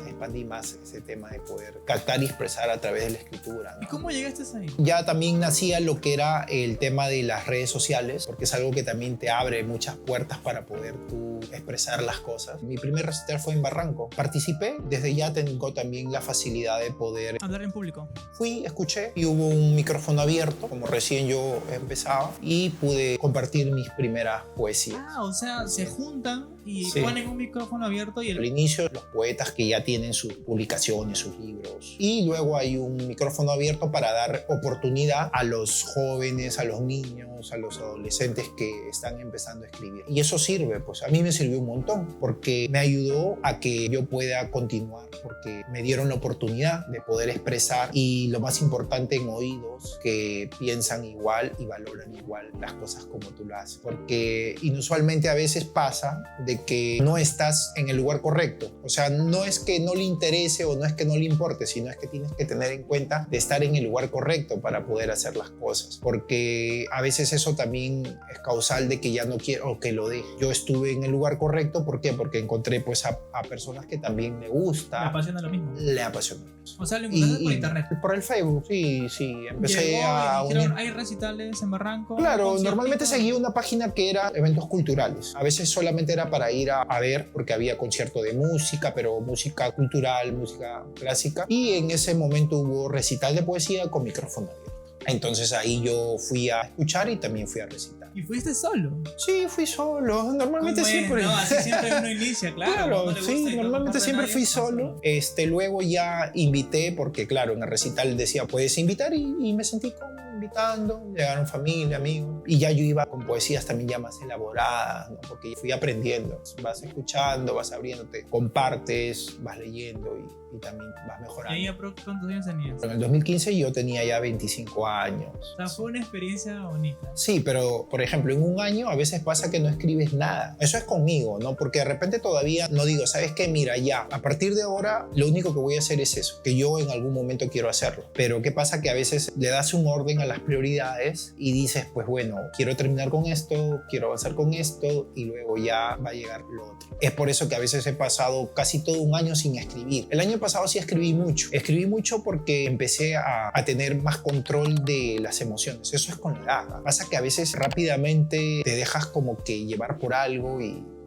expandí más ese tema de poder captar y expresar a través de la escritura, ¿no? ¿Y cómo llegaste ahí? Ya también nacía lo que era el tema de las redes sociales, porque es algo que también te abre muchas puertas para poder tú expresar las cosas. Mi primer recital fue en Barranco. Participé, desde ya tengo también la facilidad de poder... Hablar en público. Fui, escuché, y hubo un micrófono abierto, como recién yo empezaba, y pude compartir mis primeras poesías. Ah, o sea, se juntan y Sí. ponen un micrófono abierto y Al inicio, los poetas que ya tienen sus publicaciones, sus libros. Y luego hay un micrófono abierto para dar oportunidad a los jóvenes, a los niños, a los adolescentes que están empezando a escribir. Y eso sirve, pues a mí me sirvió un montón, porque me ayudó a que yo pueda continuar, porque me dieron la oportunidad de poder expresar, y lo más importante, en oídos que piensan igual y valoran igual las cosas como tú las haces. Porque inusualmente a veces pasa de de que no estás en el lugar correcto. O sea, no es que no le interese o no es que no le importe, sino es que tienes que tener en cuenta de estar en el lugar correcto para poder hacer las cosas. Porque a veces eso también es causal de que ya no quiero o que lo deje. Yo estuve en el lugar correcto, ¿por qué? Porque encontré pues a personas que también me gusta. Me apasiona lo mismo. Le apasiona. O sea, lo encontraste por internet. Por el Facebook, sí. Empecé Llegó a y dijeron, unir. hay recitales en Barranco. Claro, conciertos. normalmente seguía una página que era eventos culturales. A veces solamente era para ir a ver, porque había concierto de música, pero música cultural, música clásica. Y en ese momento hubo recital de poesía con micrófono abierto. Entonces ahí yo fui a escuchar y también fui a recitar. ¿Y fuiste solo? Sí, fui solo. Normalmente Bueno, siempre. No, así siempre uno inicia, claro. Claro, cuando le gusta sí, y no normalmente comparte siempre nadie, fui va solo. Luego ya invité, porque claro, en el recital decía, puedes invitar y me sentí como invitando. Llegaron familia, amigos. Y ya yo iba con poesías también ya más elaboradas, ¿no? Porque fui aprendiendo. Vas escuchando, vas abriéndote, compartes, vas leyendo y también vas mejorando. ¿Y ahí cuántos años tenías? En el 2015 yo tenía ya 25 años. O sea, fue una experiencia bonita. Sí, pero por ejemplo, en un año a veces pasa que no escribes nada. Eso es conmigo, ¿no? Porque de repente todavía no digo, ¿sabes qué? Mira, ya, a partir de ahora lo único que voy a hacer es eso, que yo en algún momento quiero hacerlo. Pero ¿qué pasa? Que a veces le das un orden a las prioridades y dices, pues bueno, quiero terminar con esto, quiero avanzar con esto y luego ya va a llegar lo otro. Es por eso que a veces he pasado casi todo un año sin escribir. El año pasado sí escribí mucho. Escribí mucho porque empecé a tener más control de las emociones. Eso es con la edad. Pasa que a veces rápidamente te dejas como que llevar por algo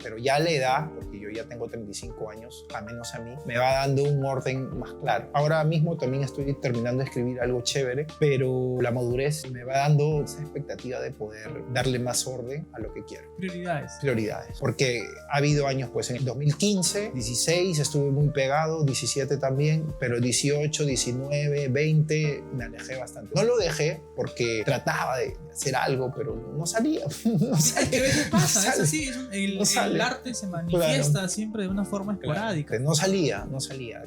pero ya la edad, porque yo ya tengo 35 años, a menos a mí, me va dando un orden más claro. Ahora mismo también estoy terminando de escribir algo chévere, pero la madurez me va dando esa expectativa de poder darle más orden a lo que quiero. Prioridades. Porque ha habido años, pues en 2015, 16 estuve muy pegado, 17 también, pero 18, 19, 20 me alejé bastante. No lo dejé porque trataba de hacer algo, pero no salía. No salía. ¿Qué veces pasa? No Es sale. así, el arte se manifiesta siempre de una forma esporádica. No salía.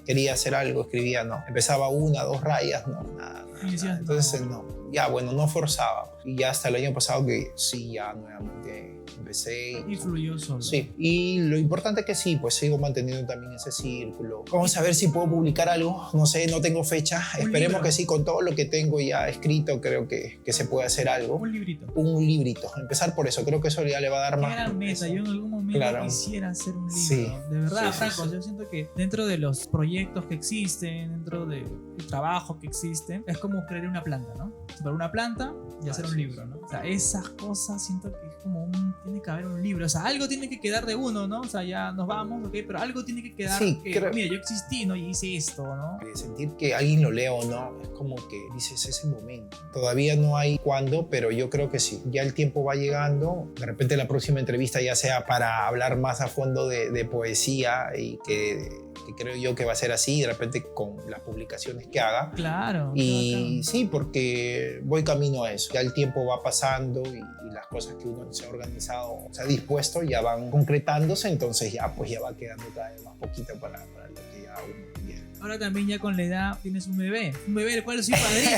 Quería hacer algo, escribía, no. Empezaba 1, 2 rayas, no, nada. Y decías, Entonces, no. Ya, bueno, no forzaba. Y ya hasta el año pasado que sí, ya nuevamente empecé. Y fluyó solo. Sí, y lo importante es que sí, pues sigo manteniendo también ese círculo. Vamos a ver si puedo publicar algo, no sé, no tengo fecha. Esperemos libro. que sí, con todo lo que tengo ya escrito, creo que se puede hacer algo. Un librito. Un librito, empezar por eso, creo que eso ya le va a dar Qué más. gran meta. eso. Yo en algún momento Claro. quisiera hacer un libro. Sí. De verdad, Sí, Franco, sí. yo siento que dentro de los proyectos que existen, dentro del trabajo que existe, es como crear una planta, ¿no? Sembrar una planta y hacer un libro, ¿no? O sea, esas cosas siento que es como tiene que haber un libro. O sea, algo tiene que quedar de uno, ¿no? O sea, ya nos vamos, ok, pero algo tiene que quedar. Sí, que, creo- mira, yo existí, ¿no? Y hice esto, ¿no? Sentir que alguien lo lea o no, es como que dices ese momento. Todavía no hay cuándo, pero yo creo que sí. Ya el tiempo va llegando. De repente la próxima entrevista ya sea para hablar más a fondo de poesía y que creo yo que va a ser así, de repente con las publicaciones que haga. Claro. Y sí, porque voy camino a eso. Ya el tiempo va pasando y las cosas que uno se ha organizado, se ha dispuesto, ya van concretándose, entonces ya pues ya va quedando cada vez más poquito para lo que ya uno quiere. Ahora también ya con la edad tienes un bebé del cual soy padrino.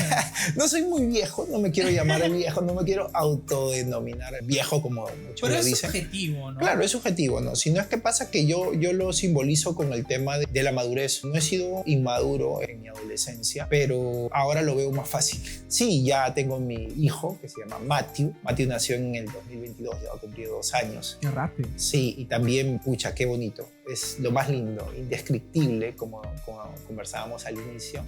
No soy muy viejo, no me quiero llamar viejo, no me quiero autodenominar viejo como muchos Pero lo es dicen. subjetivo, ¿no? Claro, es subjetivo, ¿no? Si no es que pasa que yo lo simbolizo con el tema de la madurez. No he sido inmaduro en mi adolescencia, pero ahora lo veo más fácil. Sí, ya tengo mi hijo, que se llama Matthew. Matthew nació en el 2022, ya va a cumplir 2 años. Qué rápido. Sí, y también, pucha, qué bonito. Es lo más lindo, indescriptible, como conversábamos al inicio.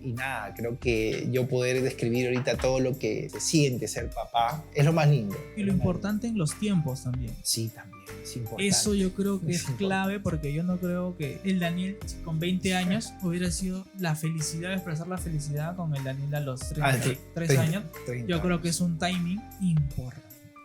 Y nada, creo que yo poder describir ahorita todo lo que se siente ser papá es lo más lindo. Y lo importante en los tiempos también. Sí, también, es importante. Eso yo creo que es importante. clave porque yo no creo que el Daniel con 20 años hubiera sido la felicidad, expresar la felicidad con el Daniel a los 33 años. 30 Yo creo que años. es un timing importante.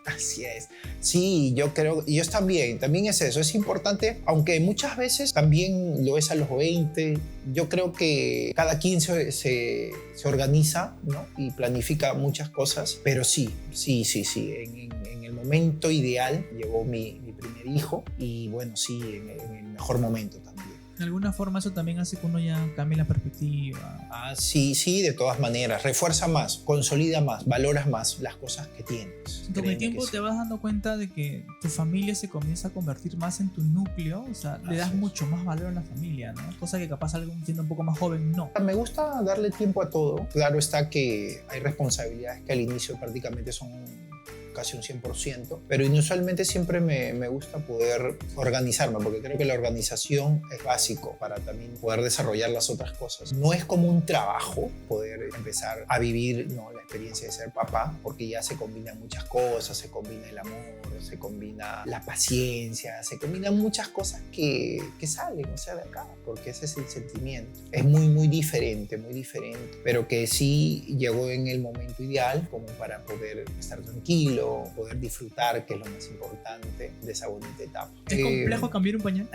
Así es. Sí, yo creo, y yo también es eso, es importante, aunque muchas veces también lo es a los 20. Yo creo que cada quien se organiza, ¿no? Y planifica muchas cosas, pero sí. En el momento ideal llegó mi primer hijo y bueno, sí, en el mejor momento también. De alguna forma eso también hace que uno ya cambie la perspectiva. Ah, sí, sí, de todas maneras. Refuerza más, consolida más, valoras más las cosas que tienes. Con Créeme el tiempo que sí. te vas dando cuenta de que tu familia se comienza a convertir más en tu núcleo, o sea, le das Así es. mucho más valor a la familia, ¿no? Cosa que capaz alguien siendo un poco más joven no. Me gusta darle tiempo a todo. Claro está que hay responsabilidades que al inicio prácticamente son casi un 100%, pero inusualmente siempre me gusta poder organizarme, porque creo que la organización es básico para también poder desarrollar las otras cosas. No es como un trabajo poder empezar a vivir, ¿no?, la experiencia de ser papá, porque ya se combinan muchas cosas, se combina el amor, se combina la paciencia, se combinan muchas cosas que salen, o sea, de acá, porque ese es el sentimiento. Es muy diferente, pero que sí llegó en el momento ideal como para poder estar tranquilo, poder disfrutar, que es lo más importante de esa bonita etapa. ¿Es complejo cambiar un pañal?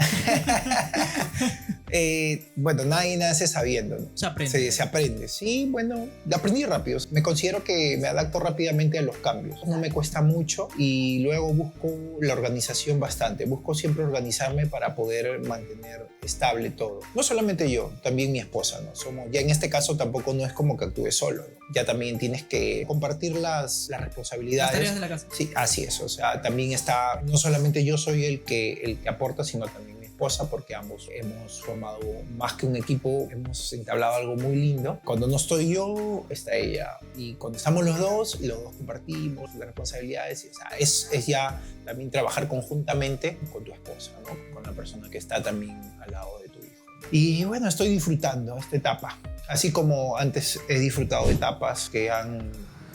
Bueno, nadie nace sabiendo, ¿no? Se aprende. Se aprende. Sí, bueno, aprendí rápido. Me considero que me adapto rápidamente a los cambios. No me cuesta mucho y luego busco la organización bastante. Busco siempre organizarme para poder mantener estable todo. No solamente yo, también mi esposa, ¿no? Ya en este caso tampoco no es como que actúe solo, ¿no? Ya también tienes que compartir las responsabilidades. Las tareas de la casa. Sí, así es. O sea, también está, no solamente yo soy el que aporta, sino también mi esposa, porque ambos hemos formado más que un equipo, hemos entablado algo muy lindo. Cuando no estoy yo, está ella. Y cuando estamos los dos compartimos las responsabilidades. O sea, es ya también trabajar conjuntamente con tu esposa, ¿no? Con la persona que está también al lado de tu hijo. Y bueno, estoy disfrutando esta etapa. Así como antes he disfrutado de etapas que han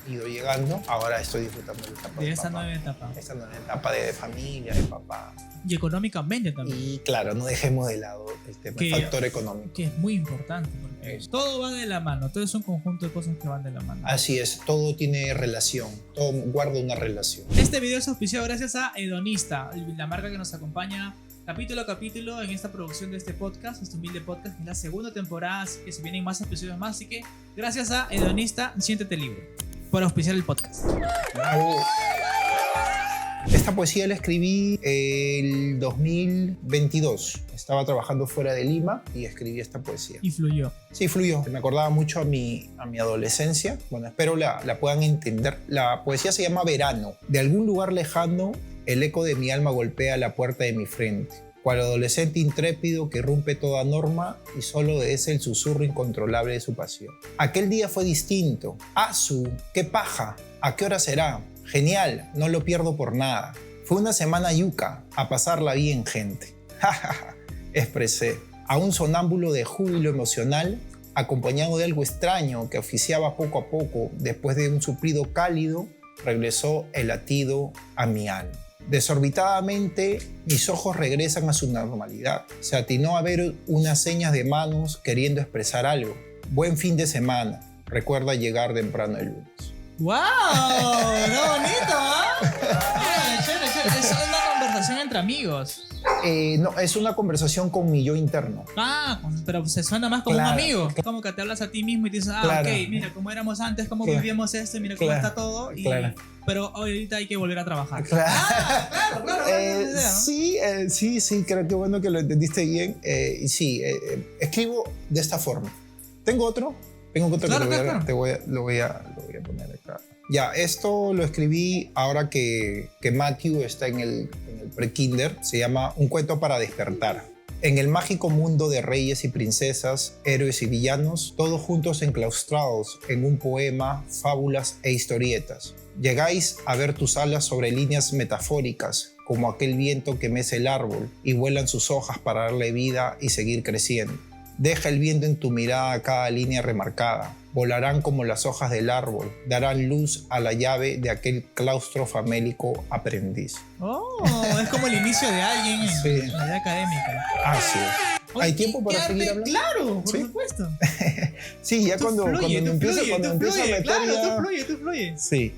ido llegando, ahora estoy disfrutando de etapa De de esa papá. nueva etapa. Esta nueva etapa de familia, de papá. Y económicamente también. Y claro, no dejemos de lado el tema, el factor económico. Que es muy importante, porque todo va de la mano, todo es un conjunto de cosas que van de la mano. Así es, todo tiene relación, todo guarda una relación. Este video es auspiciado gracias a Hedonista, la marca que nos acompaña capítulo a capítulo en esta producción de este podcast, este humilde podcast, que es la segunda temporada, así que se vienen más episodios más, así que gracias a Hedonista, siéntete libre por auspiciar el podcast. Bravo. Esta poesía la escribí el 2022. Estaba trabajando fuera de Lima y escribí esta poesía. Y fluyó. Sí, fluyó. Me acordaba mucho a mi adolescencia. Bueno, espero la puedan entender. La poesía se llama Verano. De algún lugar lejano, el eco de mi alma golpea la puerta de mi frente. Cual adolescente intrépido que rompe toda norma y solo es el susurro incontrolable de su pasión. Aquel día fue distinto. ¡Asu! ¡Qué paja! ¿A qué hora será? Genial, no lo pierdo por nada. Fue una semana yuca, a pasarla bien, gente. Expresé, a un sonámbulo de júbilo emocional, acompañado de algo extraño que oficiaba poco a poco, después de un suplido cálido, regresó el latido a mi alma. Desorbitadamente, mis ojos regresan a su normalidad. Se atinó a ver unas señas de manos queriendo expresar algo. Buen fin de semana. Recuerda llegar temprano el lunes. ¡Wow! ¡Qué bonito! ¿Ah? Chévere. Es una conversación entre amigos. No, es una conversación con mi yo interno. Ah, pero se suena más como Claro. un amigo. Como que te hablas a ti mismo y te dices, Claro. ok, mira cómo éramos antes, cómo Claro. vivíamos esto, mira cómo Claro. está todo. Claro. Pero ahorita hay que volver a trabajar. Claro. Claro, esa es la idea, ¿no? Sí, creo que bueno que lo entendiste bien. Y sí, escribo de esta forma. Tengo otro Claro, que claro. lo voy a poner acá. Ya, esto lo escribí ahora que Matthew está en el pre-kinder. Se llama Un cuento para despertar. En el mágico mundo de reyes y princesas, héroes y villanos, todos juntos enclaustrados en un poema, fábulas e historietas. Llegáis a ver tus alas sobre líneas metafóricas, como aquel viento que mece el árbol y vuelan sus hojas para darle vida y seguir creciendo. Deja el viento en tu mirada cada línea remarcada. Volarán como las hojas del árbol, darán luz a la llave de aquel claustro famélico aprendiz. Oh, es como el inicio de alguien en Sí. la vida académica. Así es. Oye, ¿Hay tiempo para ¿qué seguir arte? hablando? Claro, por ¿Sí? supuesto. Sí, ya cuando me empiezo a meter claro, ya... tú fluye. Sí,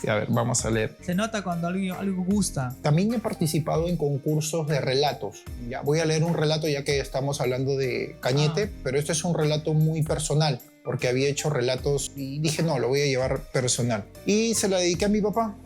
a ver, vamos a leer. Se nota cuando algo gusta. También he participado en concursos de relatos. Ya voy a leer un relato ya que estamos hablando de Cañete, pero este es un relato muy personal, porque había hecho relatos y dije, no, lo voy a llevar personal. Y se la dediqué a mi papá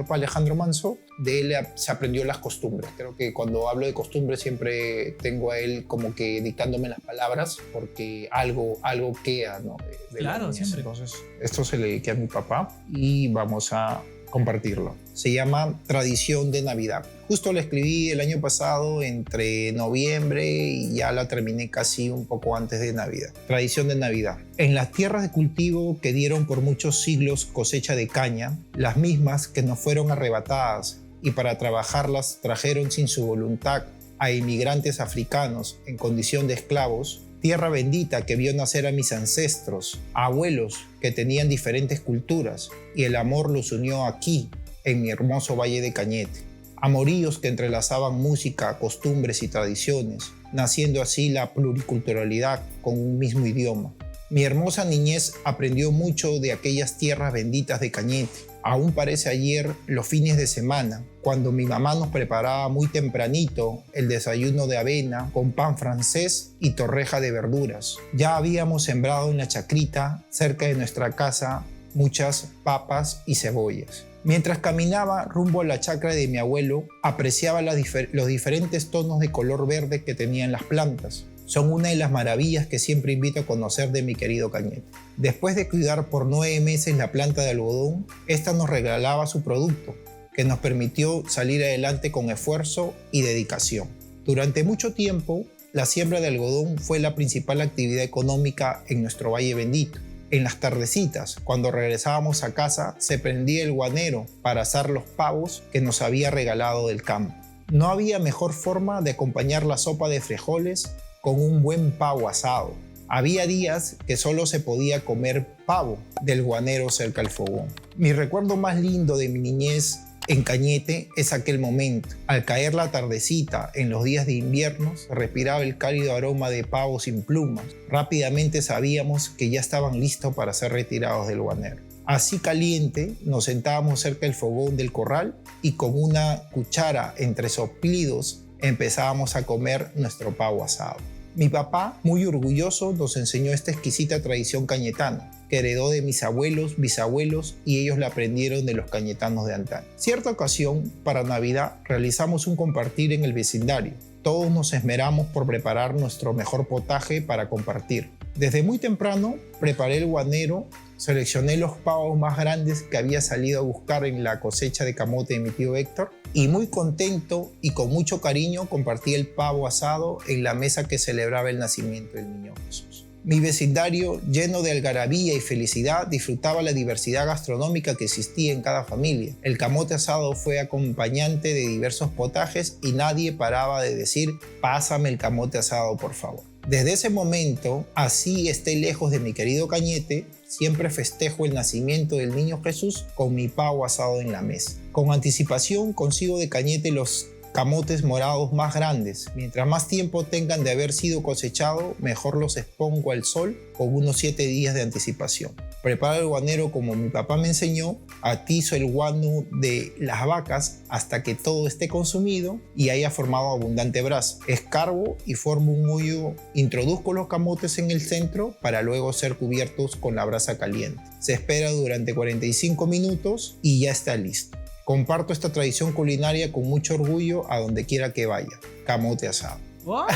Alejandro Manso, de él se aprendió las costumbres. Creo que cuando hablo de costumbres siempre tengo a él como que dictándome las palabras porque algo queda, ¿no? De la Claro, niñez. siempre. Entonces, esto se le dediqué a mi papá y vamos a compartirlo. Se llama Tradición de Navidad. Justo la escribí el año pasado entre noviembre y ya la terminé casi un poco antes de Navidad. Tradición de Navidad. En las tierras de cultivo que dieron por muchos siglos cosecha de caña, las mismas que nos fueron arrebatadas y para trabajarlas trajeron sin su voluntad a inmigrantes africanos en condición de esclavos, tierra bendita que vio nacer a mis ancestros, a abuelos que tenían diferentes culturas y el amor los unió aquí, en mi hermoso Valle de Cañete. Amoríos que entrelazaban música, costumbres y tradiciones, naciendo así la pluriculturalidad con un mismo idioma. Mi hermosa niñez aprendió mucho de aquellas tierras benditas de Cañete. Aún parece ayer los fines de semana, cuando mi mamá nos preparaba muy tempranito el desayuno de avena con pan francés y torreja de verduras. Ya habíamos sembrado en la chacrita, cerca de nuestra casa, muchas papas y cebollas. Mientras caminaba rumbo a la chacra de mi abuelo, apreciaba los diferentes tonos de color verde que tenían las plantas. Son una de las maravillas que siempre invito a conocer de mi querido Cañete. Después de cuidar por 9 meses la planta de algodón, esta nos regalaba su producto, que nos permitió salir adelante con esfuerzo y dedicación. Durante mucho tiempo, la siembra de algodón fue la principal actividad económica en nuestro Valle Bendito. En las tardecitas, cuando regresábamos a casa, se prendía el guanero para asar los pavos que nos había regalado del campo. No había mejor forma de acompañar la sopa de frijoles con un buen pavo asado. Había días que solo se podía comer pavo del guanero cerca al fogón. Mi recuerdo más lindo de mi niñez en Cañete es aquel momento. Al caer la tardecita en los días de invierno, se respiraba el cálido aroma de pavos sin plumas. Rápidamente sabíamos que ya estaban listos para ser retirados del guanero. Así caliente, nos sentábamos cerca del fogón del corral y con una cuchara entre soplidos empezábamos a comer nuestro pavo asado. Mi papá, muy orgulloso, nos enseñó esta exquisita tradición cañetana, que heredó de mis abuelos, bisabuelos y ellos la aprendieron de los cañetanos de antaño. Cierta ocasión, para Navidad, realizamos un compartir en el vecindario. Todos nos esmeramos por preparar nuestro mejor potaje para compartir. Desde muy temprano, preparé el guanero, seleccioné los pavos más grandes que había salido a buscar en la cosecha de camote de mi tío Héctor y muy contento y con mucho cariño compartí el pavo asado en la mesa que celebraba el nacimiento del niño Jesús. Mi vecindario, lleno de algarabía y felicidad, disfrutaba la diversidad gastronómica que existía en cada familia. El camote asado fue acompañante de diversos potajes y nadie paraba de decir: «Pásame el camote asado, por favor». Desde ese momento, así esté lejos de mi querido Cañete, siempre festejo el nacimiento del niño Jesús con mi pavo asado en la mesa. Con anticipación consigo de Cañete los camotes morados más grandes. Mientras más tiempo tengan de haber sido cosechados, mejor los expongo al sol con unos 7 días de anticipación. Preparo el guanero como mi papá me enseñó, atizo el guano de las vacas hasta que todo esté consumido y haya formado abundante brasa. Escarbo y formo un hoyo, introduzco los camotes en el centro para luego ser cubiertos con la brasa caliente. Se espera durante 45 minutos y ya está listo. Comparto esta tradición culinaria con mucho orgullo a donde quiera que vaya. Camote asado. ¡Wow!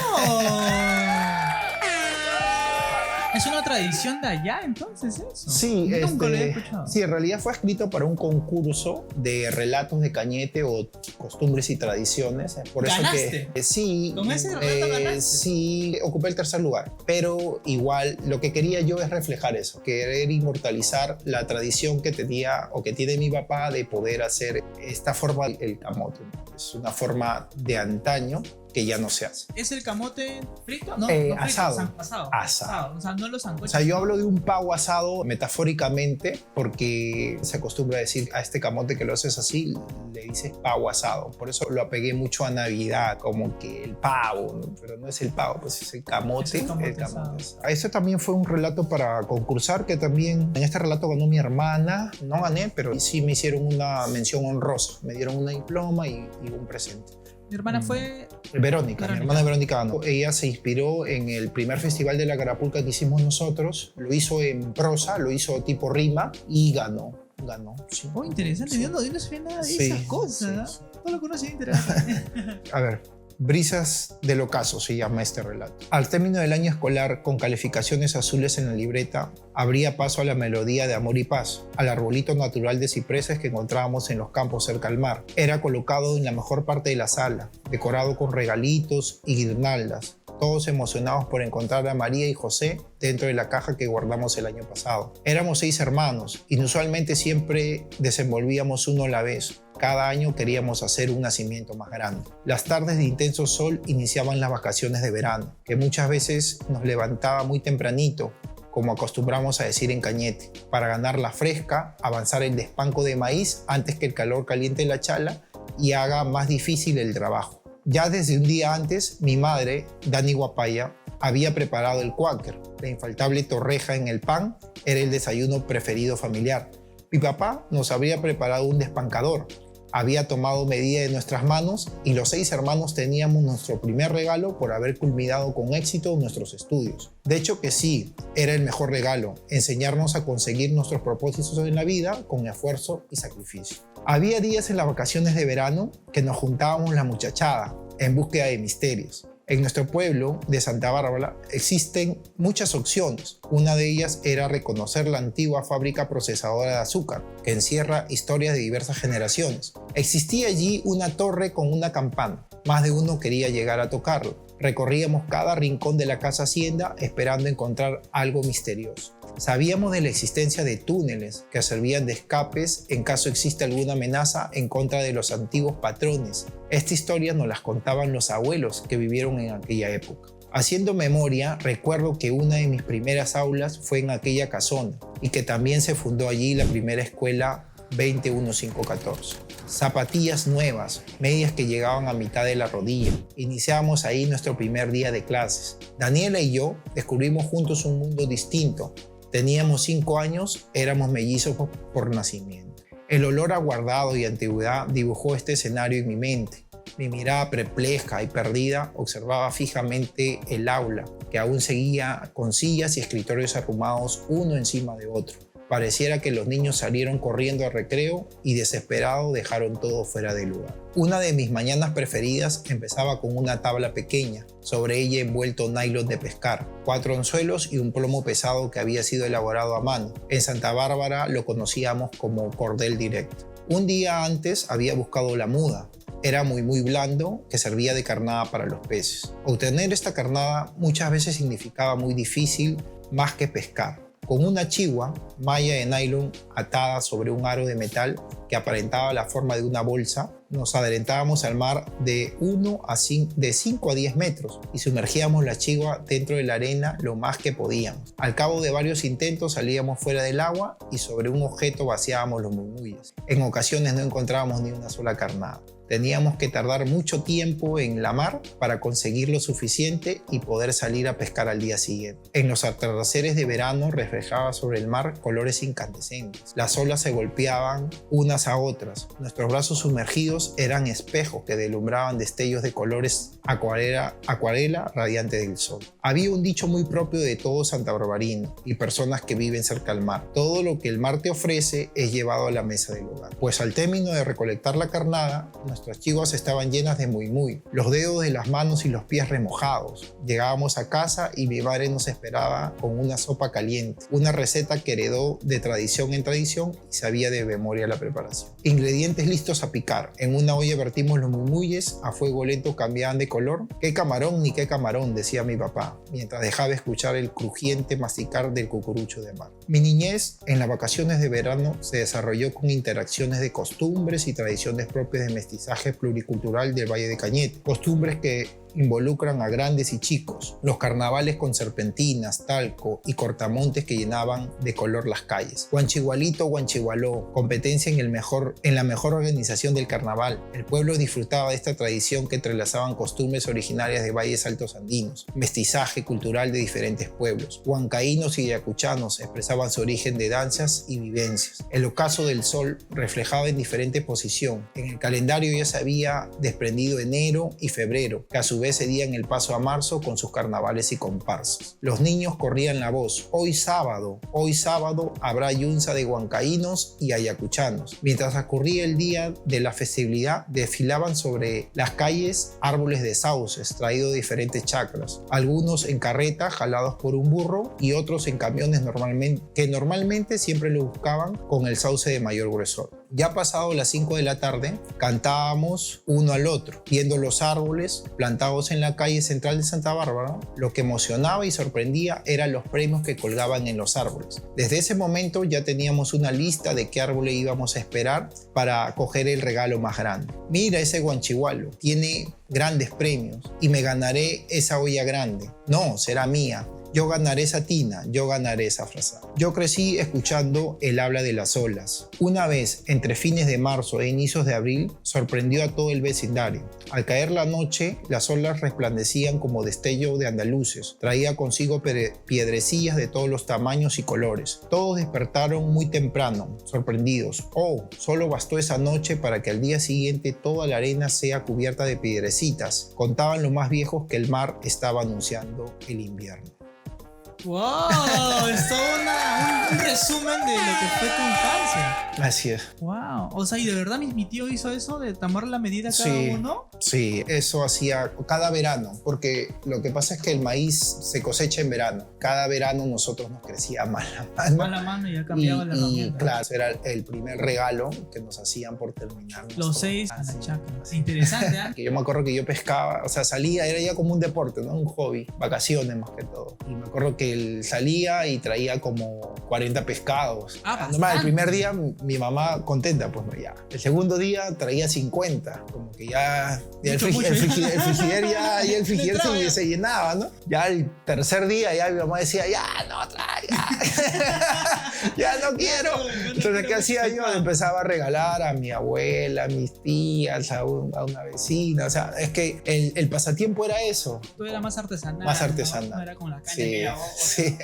¿Es una tradición de allá entonces eso? Sí, Nunca lo he escuchado. sí, en realidad fue escrito para un concurso de relatos de Cañete o costumbres y tradiciones. Por eso ¿Ganaste? que sí, ¿Con ese relato ganaste? sí, ocupé el tercer lugar. Pero igual lo que quería yo es reflejar eso, querer inmortalizar la tradición que tenía o que tiene mi papá de poder hacer esta forma el camote, ¿no? Es una forma de antaño que ya no se hace. ¿Es el camote frito? No, Eh, no frito, asado. asado. O sea, no lo O sancochas. sea, yo hablo de un pavo asado metafóricamente porque se acostumbra a decir a este camote que lo haces así, le dices pavo asado. Por eso lo apegué mucho a Navidad, como que el pavo, ¿no? Pero no es el pavo, pues es el camote. Es el camote el camote asado. Ese también fue un relato para concursar, que también en este relato ganó mi hermana. No gané, pero sí me hicieron una mención honrosa. Me dieron una diploma y un presente. Mi hermana fue... Verónica, mi Verónica. hermana Verónica ganó. Ella se inspiró en el primer festival de la Carapulca que hicimos nosotros. Lo hizo en prosa, lo hizo tipo rima y ganó. ganó. Sí. Oh, interesante. Sí. Yo no sabía nada de Sí, esas cosas. sí, sí. No lo conocía, interesante. A ver, Brisas del ocaso se llama este relato. Al término del año escolar, con calificaciones azules en la libreta, abría paso a la melodía de Amor y Paz, al arbolito natural de cipreses que encontrábamos en los campos cerca al mar. Era colocado en la mejor parte de la sala, decorado con regalitos y guirnaldas, todos emocionados por encontrar a María y José dentro de la caja que guardamos el año pasado. Éramos 6 hermanos, inusualmente siempre desenvolvíamos uno a la vez. Cada año queríamos hacer un nacimiento más grande. Las tardes de intenso sol iniciaban las vacaciones de verano, que muchas veces nos levantaba muy tempranito, como acostumbramos a decir en Cañete, para ganar la fresca, avanzar el despanco de maíz antes que el calor caliente la chala y haga más difícil el trabajo. Ya desde un día antes, mi madre, Dani Guapaya, había preparado el quaker. La infaltable torreja en el pan era el desayuno preferido familiar. Mi papá nos habría preparado un despancador. Había tomado medida de nuestras manos y los 6 hermanos teníamos nuestro primer regalo por haber culminado con éxito nuestros estudios. De hecho que sí, era el mejor regalo, enseñarnos a conseguir nuestros propósitos en la vida con esfuerzo y sacrificio. Había días en las vacaciones de verano que nos juntábamos la muchachada en búsqueda de misterios. En nuestro pueblo de Santa Bárbara existen muchas opciones. Una de ellas era reconocer la antigua fábrica procesadora de azúcar, que encierra historias de diversas generaciones. Existía allí una torre con una campana. Más de uno quería llegar a tocarlo. Recorríamos cada rincón de la casa hacienda esperando encontrar algo misterioso. Sabíamos de la existencia de túneles que servían de escapes en caso exista alguna amenaza en contra de los antiguos patrones. Esta historia nos las contaban los abuelos que vivieron en aquella época. Haciendo memoria, recuerdo que una de mis primeras aulas fue en aquella casona y que también se fundó allí la primera escuela 21514. Zapatillas nuevas, medias que llegaban a mitad de la rodilla. Iniciamos ahí nuestro primer día de clases. Daniela y yo descubrimos juntos un mundo distinto. Teníamos 5 años, éramos mellizos por nacimiento. El olor a guardado y antigüedad dibujó este escenario en mi mente. Mi mirada perpleja y perdida observaba fijamente el aula, que aún seguía con sillas y escritorios arrumados uno encima de otro. Pareciera que los niños salieron corriendo al recreo y desesperados dejaron todo fuera de lugar. Una de mis mañanas preferidas empezaba con una tabla pequeña, sobre ella envuelto nylon de pescar, 4 anzuelos y un plomo pesado que había sido elaborado a mano. En Santa Bárbara lo conocíamos como cordel directo. Un día antes había buscado la muda. Era muy blando, que servía de carnada para los peces. Obtener esta carnada muchas veces significaba muy difícil, más que pescar. Con una chigua, malla de nylon atada sobre un aro de metal que aparentaba la forma de una bolsa, nos adelantábamos al mar de 5 a 10 metros y sumergíamos la chigua dentro de la arena lo más que podíamos. Al cabo de varios intentos salíamos fuera del agua y sobre un objeto vaciábamos los murmulles. En ocasiones no encontrábamos ni una sola carnada. Teníamos que tardar mucho tiempo en la mar para conseguir lo suficiente y poder salir a pescar al día siguiente. En los atardeceres de verano reflejaba sobre el mar colores incandescentes. Las olas se golpeaban unas a otras. Nuestros brazos sumergidos eran espejos que deslumbraban destellos de colores acuarela radiante del sol. Había un dicho muy propio de todo santabarbarino y personas que viven cerca al mar. Todo lo que el mar te ofrece es llevado a la mesa del hogar. Pues al término de recolectar la carnada, nuestras chiguas estaban llenas de muy. Los dedos de las manos y los pies remojados. Llegábamos a casa y mi madre nos esperaba con una sopa caliente, una receta que heredó de tradición en tradición y sabía de memoria la preparación. Ingredientes listos a picar. En una olla vertimos los murmulles, a fuego lento cambiaban de color. ¿Qué camarón ni qué camarón?, decía mi papá, mientras dejaba escuchar el crujiente masticar del cucurucho de mar. Mi niñez en las vacaciones de verano se desarrolló con interacciones de costumbres y tradiciones propias de mestizaje pluricultural del Valle de Cañete, costumbres que involucran a grandes y chicos, los carnavales con serpentinas, talco y cortamontes que llenaban de color las calles, Guanchigualito, Guanchigualó, competencia en la mejor organización del carnaval. El pueblo disfrutaba de esta tradición que entrelazaban costumbres originarias de valles altos andinos, mestizaje cultural de diferentes pueblos. Huancaínos y yacuchanos expresaban su origen de danzas y vivencias. El ocaso del sol reflejaba en diferente posición. En el calendario ya se había desprendido enero y febrero, que a su vez cedían el paso a marzo con sus carnavales y comparsas. Los niños corrían la voz: hoy sábado habrá yunza de huancaínos y ayacuchanos. Mientras transcurría el día de la festividad, desfilaban sobre las calles árboles de sauces traídos de diferentes chacras, algunos en carreta jalados por un burro y otros en camiones que normalmente siempre lo buscaban con el sauce de mayor gruesor. Ya pasado las 5 de la tarde, cantábamos uno al otro, viendo los árboles plantados en la calle central de Santa Bárbara. Lo que emocionaba y sorprendía eran los premios que colgaban en los árboles. Desde ese momento ya teníamos una lista de qué árbol íbamos a esperar para coger el regalo más grande. Mira ese guanchihualo, tiene grandes premios y me ganaré esa olla grande. No, será mía. Yo ganaré esa tina, yo ganaré esa frazada. Yo crecí escuchando el habla de las olas. Una vez, entre fines de marzo e inicios de abril, sorprendió a todo el vecindario. Al caer la noche, las olas resplandecían como destello de andaluces. Traía consigo piedrecillas de todos los tamaños y colores. Todos despertaron muy temprano, sorprendidos. Oh, solo bastó esa noche para que al día siguiente toda la arena sea cubierta de piedrecitas. Contaban los más viejos que el mar estaba anunciando el invierno. ¡Wow! Es todo un resumen de lo que fue tu infancia. Así es. ¡Wow! O sea, ¿y de verdad mi tío hizo eso de tomar la medida cada uno? Sí, eso hacía cada verano, porque lo que pasa es que el maíz se cosecha en verano. Cada verano nosotros nos crecía mal la mano. Mala mano y ya cambiaba la herramienta. Y claro, era el primer regalo que nos hacían por terminar. Los 6 a la chacra. Interesante, ¿eh? Que yo me acuerdo que yo pescaba, o sea, salía, era ya como un deporte, ¿no? Un hobby, vacaciones más que todo. Y me acuerdo que él salía y traía como 40 pescados. Nomás, el primer día mi mamá contenta, pues no, ya. El segundo día traía 50, como que ya el frigider se llenaba, ¿no? Ya el tercer día ya mi mamá decía, ya no traiga, ya no quiero. Entonces, ¿qué hacía yo? Empezaba a regalar a mi abuela, a mis tías, a una vecina. O sea, es que el pasatiempo era eso. Tú eras más artesanal. Más artesanal. No era como la caña Sí,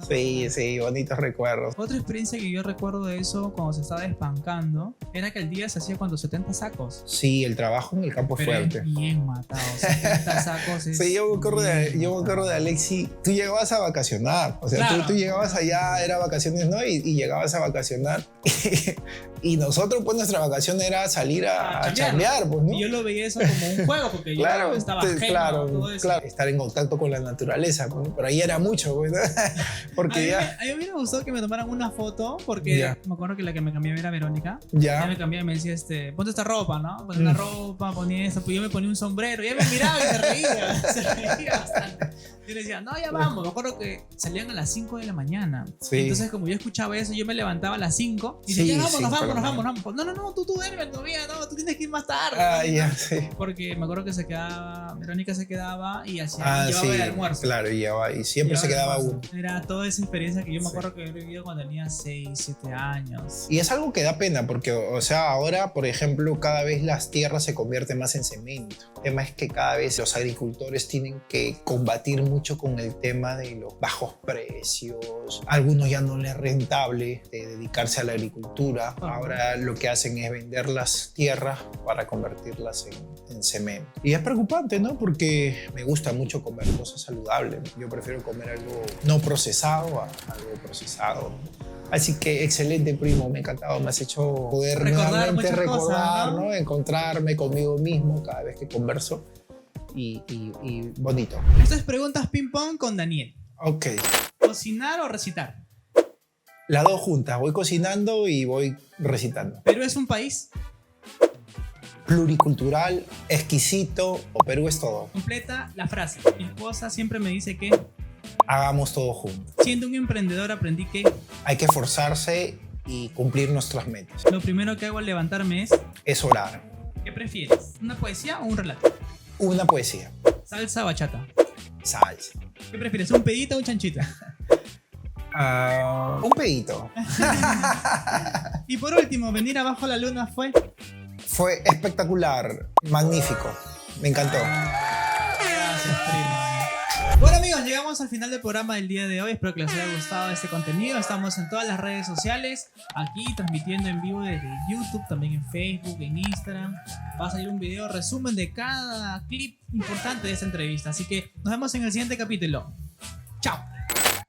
que ya sí, bonitos recuerdos. Otra experiencia que yo recuerdo de eso cuando se estaba despancando era que el día se hacía cuando 70 sacos. Sí, el trabajo en el campo es Pero fuerte. es bien matado, 70 sacos es... Sí, yo me acuerdo de Alexi, tú llegabas a vacacionar, o sea, claro. tú llegabas allá, era vacaciones, ¿no? Y llegabas a vacacionar y nosotros, pues nuestra vacación era salir a chambear, pues, ¿no? Y yo lo veía eso como un juego, porque claro, yo estaba ajeno, todo eso. Claro, estar en contacto con la naturaleza, pues, pero ahí era mucho, pues, ¿no? Porque a mí me gustó que me tomaran una foto, porque me acuerdo que la que me cambiaba era Verónica. Ya. Ella me cambiaba y me decía, ponte esta ropa, ¿no? Ponte la ropa, ponía esto, pues yo me ponía un sombrero, y ella me miraba y se reía bastante. Yo le decía, no, ya vamos. Me acuerdo que salían a las 5 de la mañana. Sí. Entonces, como yo escuchaba eso, yo me levantaba a las 5 y decía, ya vamos. No, tú duerme todavía, no, tú tienes que ir más tarde. Ya, sí. Porque me acuerdo que Verónica se quedaba y llevaba el almuerzo. Claro, y siempre se quedaba uno. Era toda esa experiencia que yo me acuerdo que había vivido cuando tenía 6, 7 años. Y es algo que da pena porque, o sea, ahora, por ejemplo, cada vez las tierras se convierten más en cemento. El tema es que cada vez los agricultores tienen que combatir mucho con el tema de los bajos precios. A algunos ya no les es rentable dedicarse a la agricultura. Ahora lo que hacen es vender las tierras para convertirlas en cemento. Y es preocupante, ¿no? Porque me gusta mucho comer cosas saludables. Yo prefiero comer algo no procesado a algo procesado. Así que excelente, primo, me ha encantado, me has hecho poder nuevamente recordar, ¿no? Encontrarme conmigo mismo cada vez que converso y bonito. Esto es preguntas ping pong con Daniel. Ok. ¿Cocinar o recitar? Las dos juntas, voy cocinando y voy recitando. ¿Perú es un país? Pluricultural, exquisito, o Perú es todo. Completa la frase. Mi esposa siempre me dice que... Hagamos todo juntos. Siendo un emprendedor aprendí que... Hay que esforzarse y cumplir nuestras metas. Lo primero que hago al levantarme es orar. ¿Qué prefieres? ¿Una poesía o un relato? Una poesía. ¿Salsa o bachata? Salsa. ¿Qué prefieres? ¿Un pedito o un chanchito? Un pedito. Y por último, venir abajo la luna fue... Fue espectacular, magnífico. Me encantó. Gracias, primo. Bueno, amigos, amigos, llegamos al final del programa del día de hoy. Espero que les haya gustado este contenido. Estamos en todas las redes sociales, aquí transmitiendo en vivo desde YouTube, también en Facebook, en Instagram. Va a salir un video resumen de cada clip importante de esta entrevista. Así que nos vemos en el siguiente capítulo. Chao.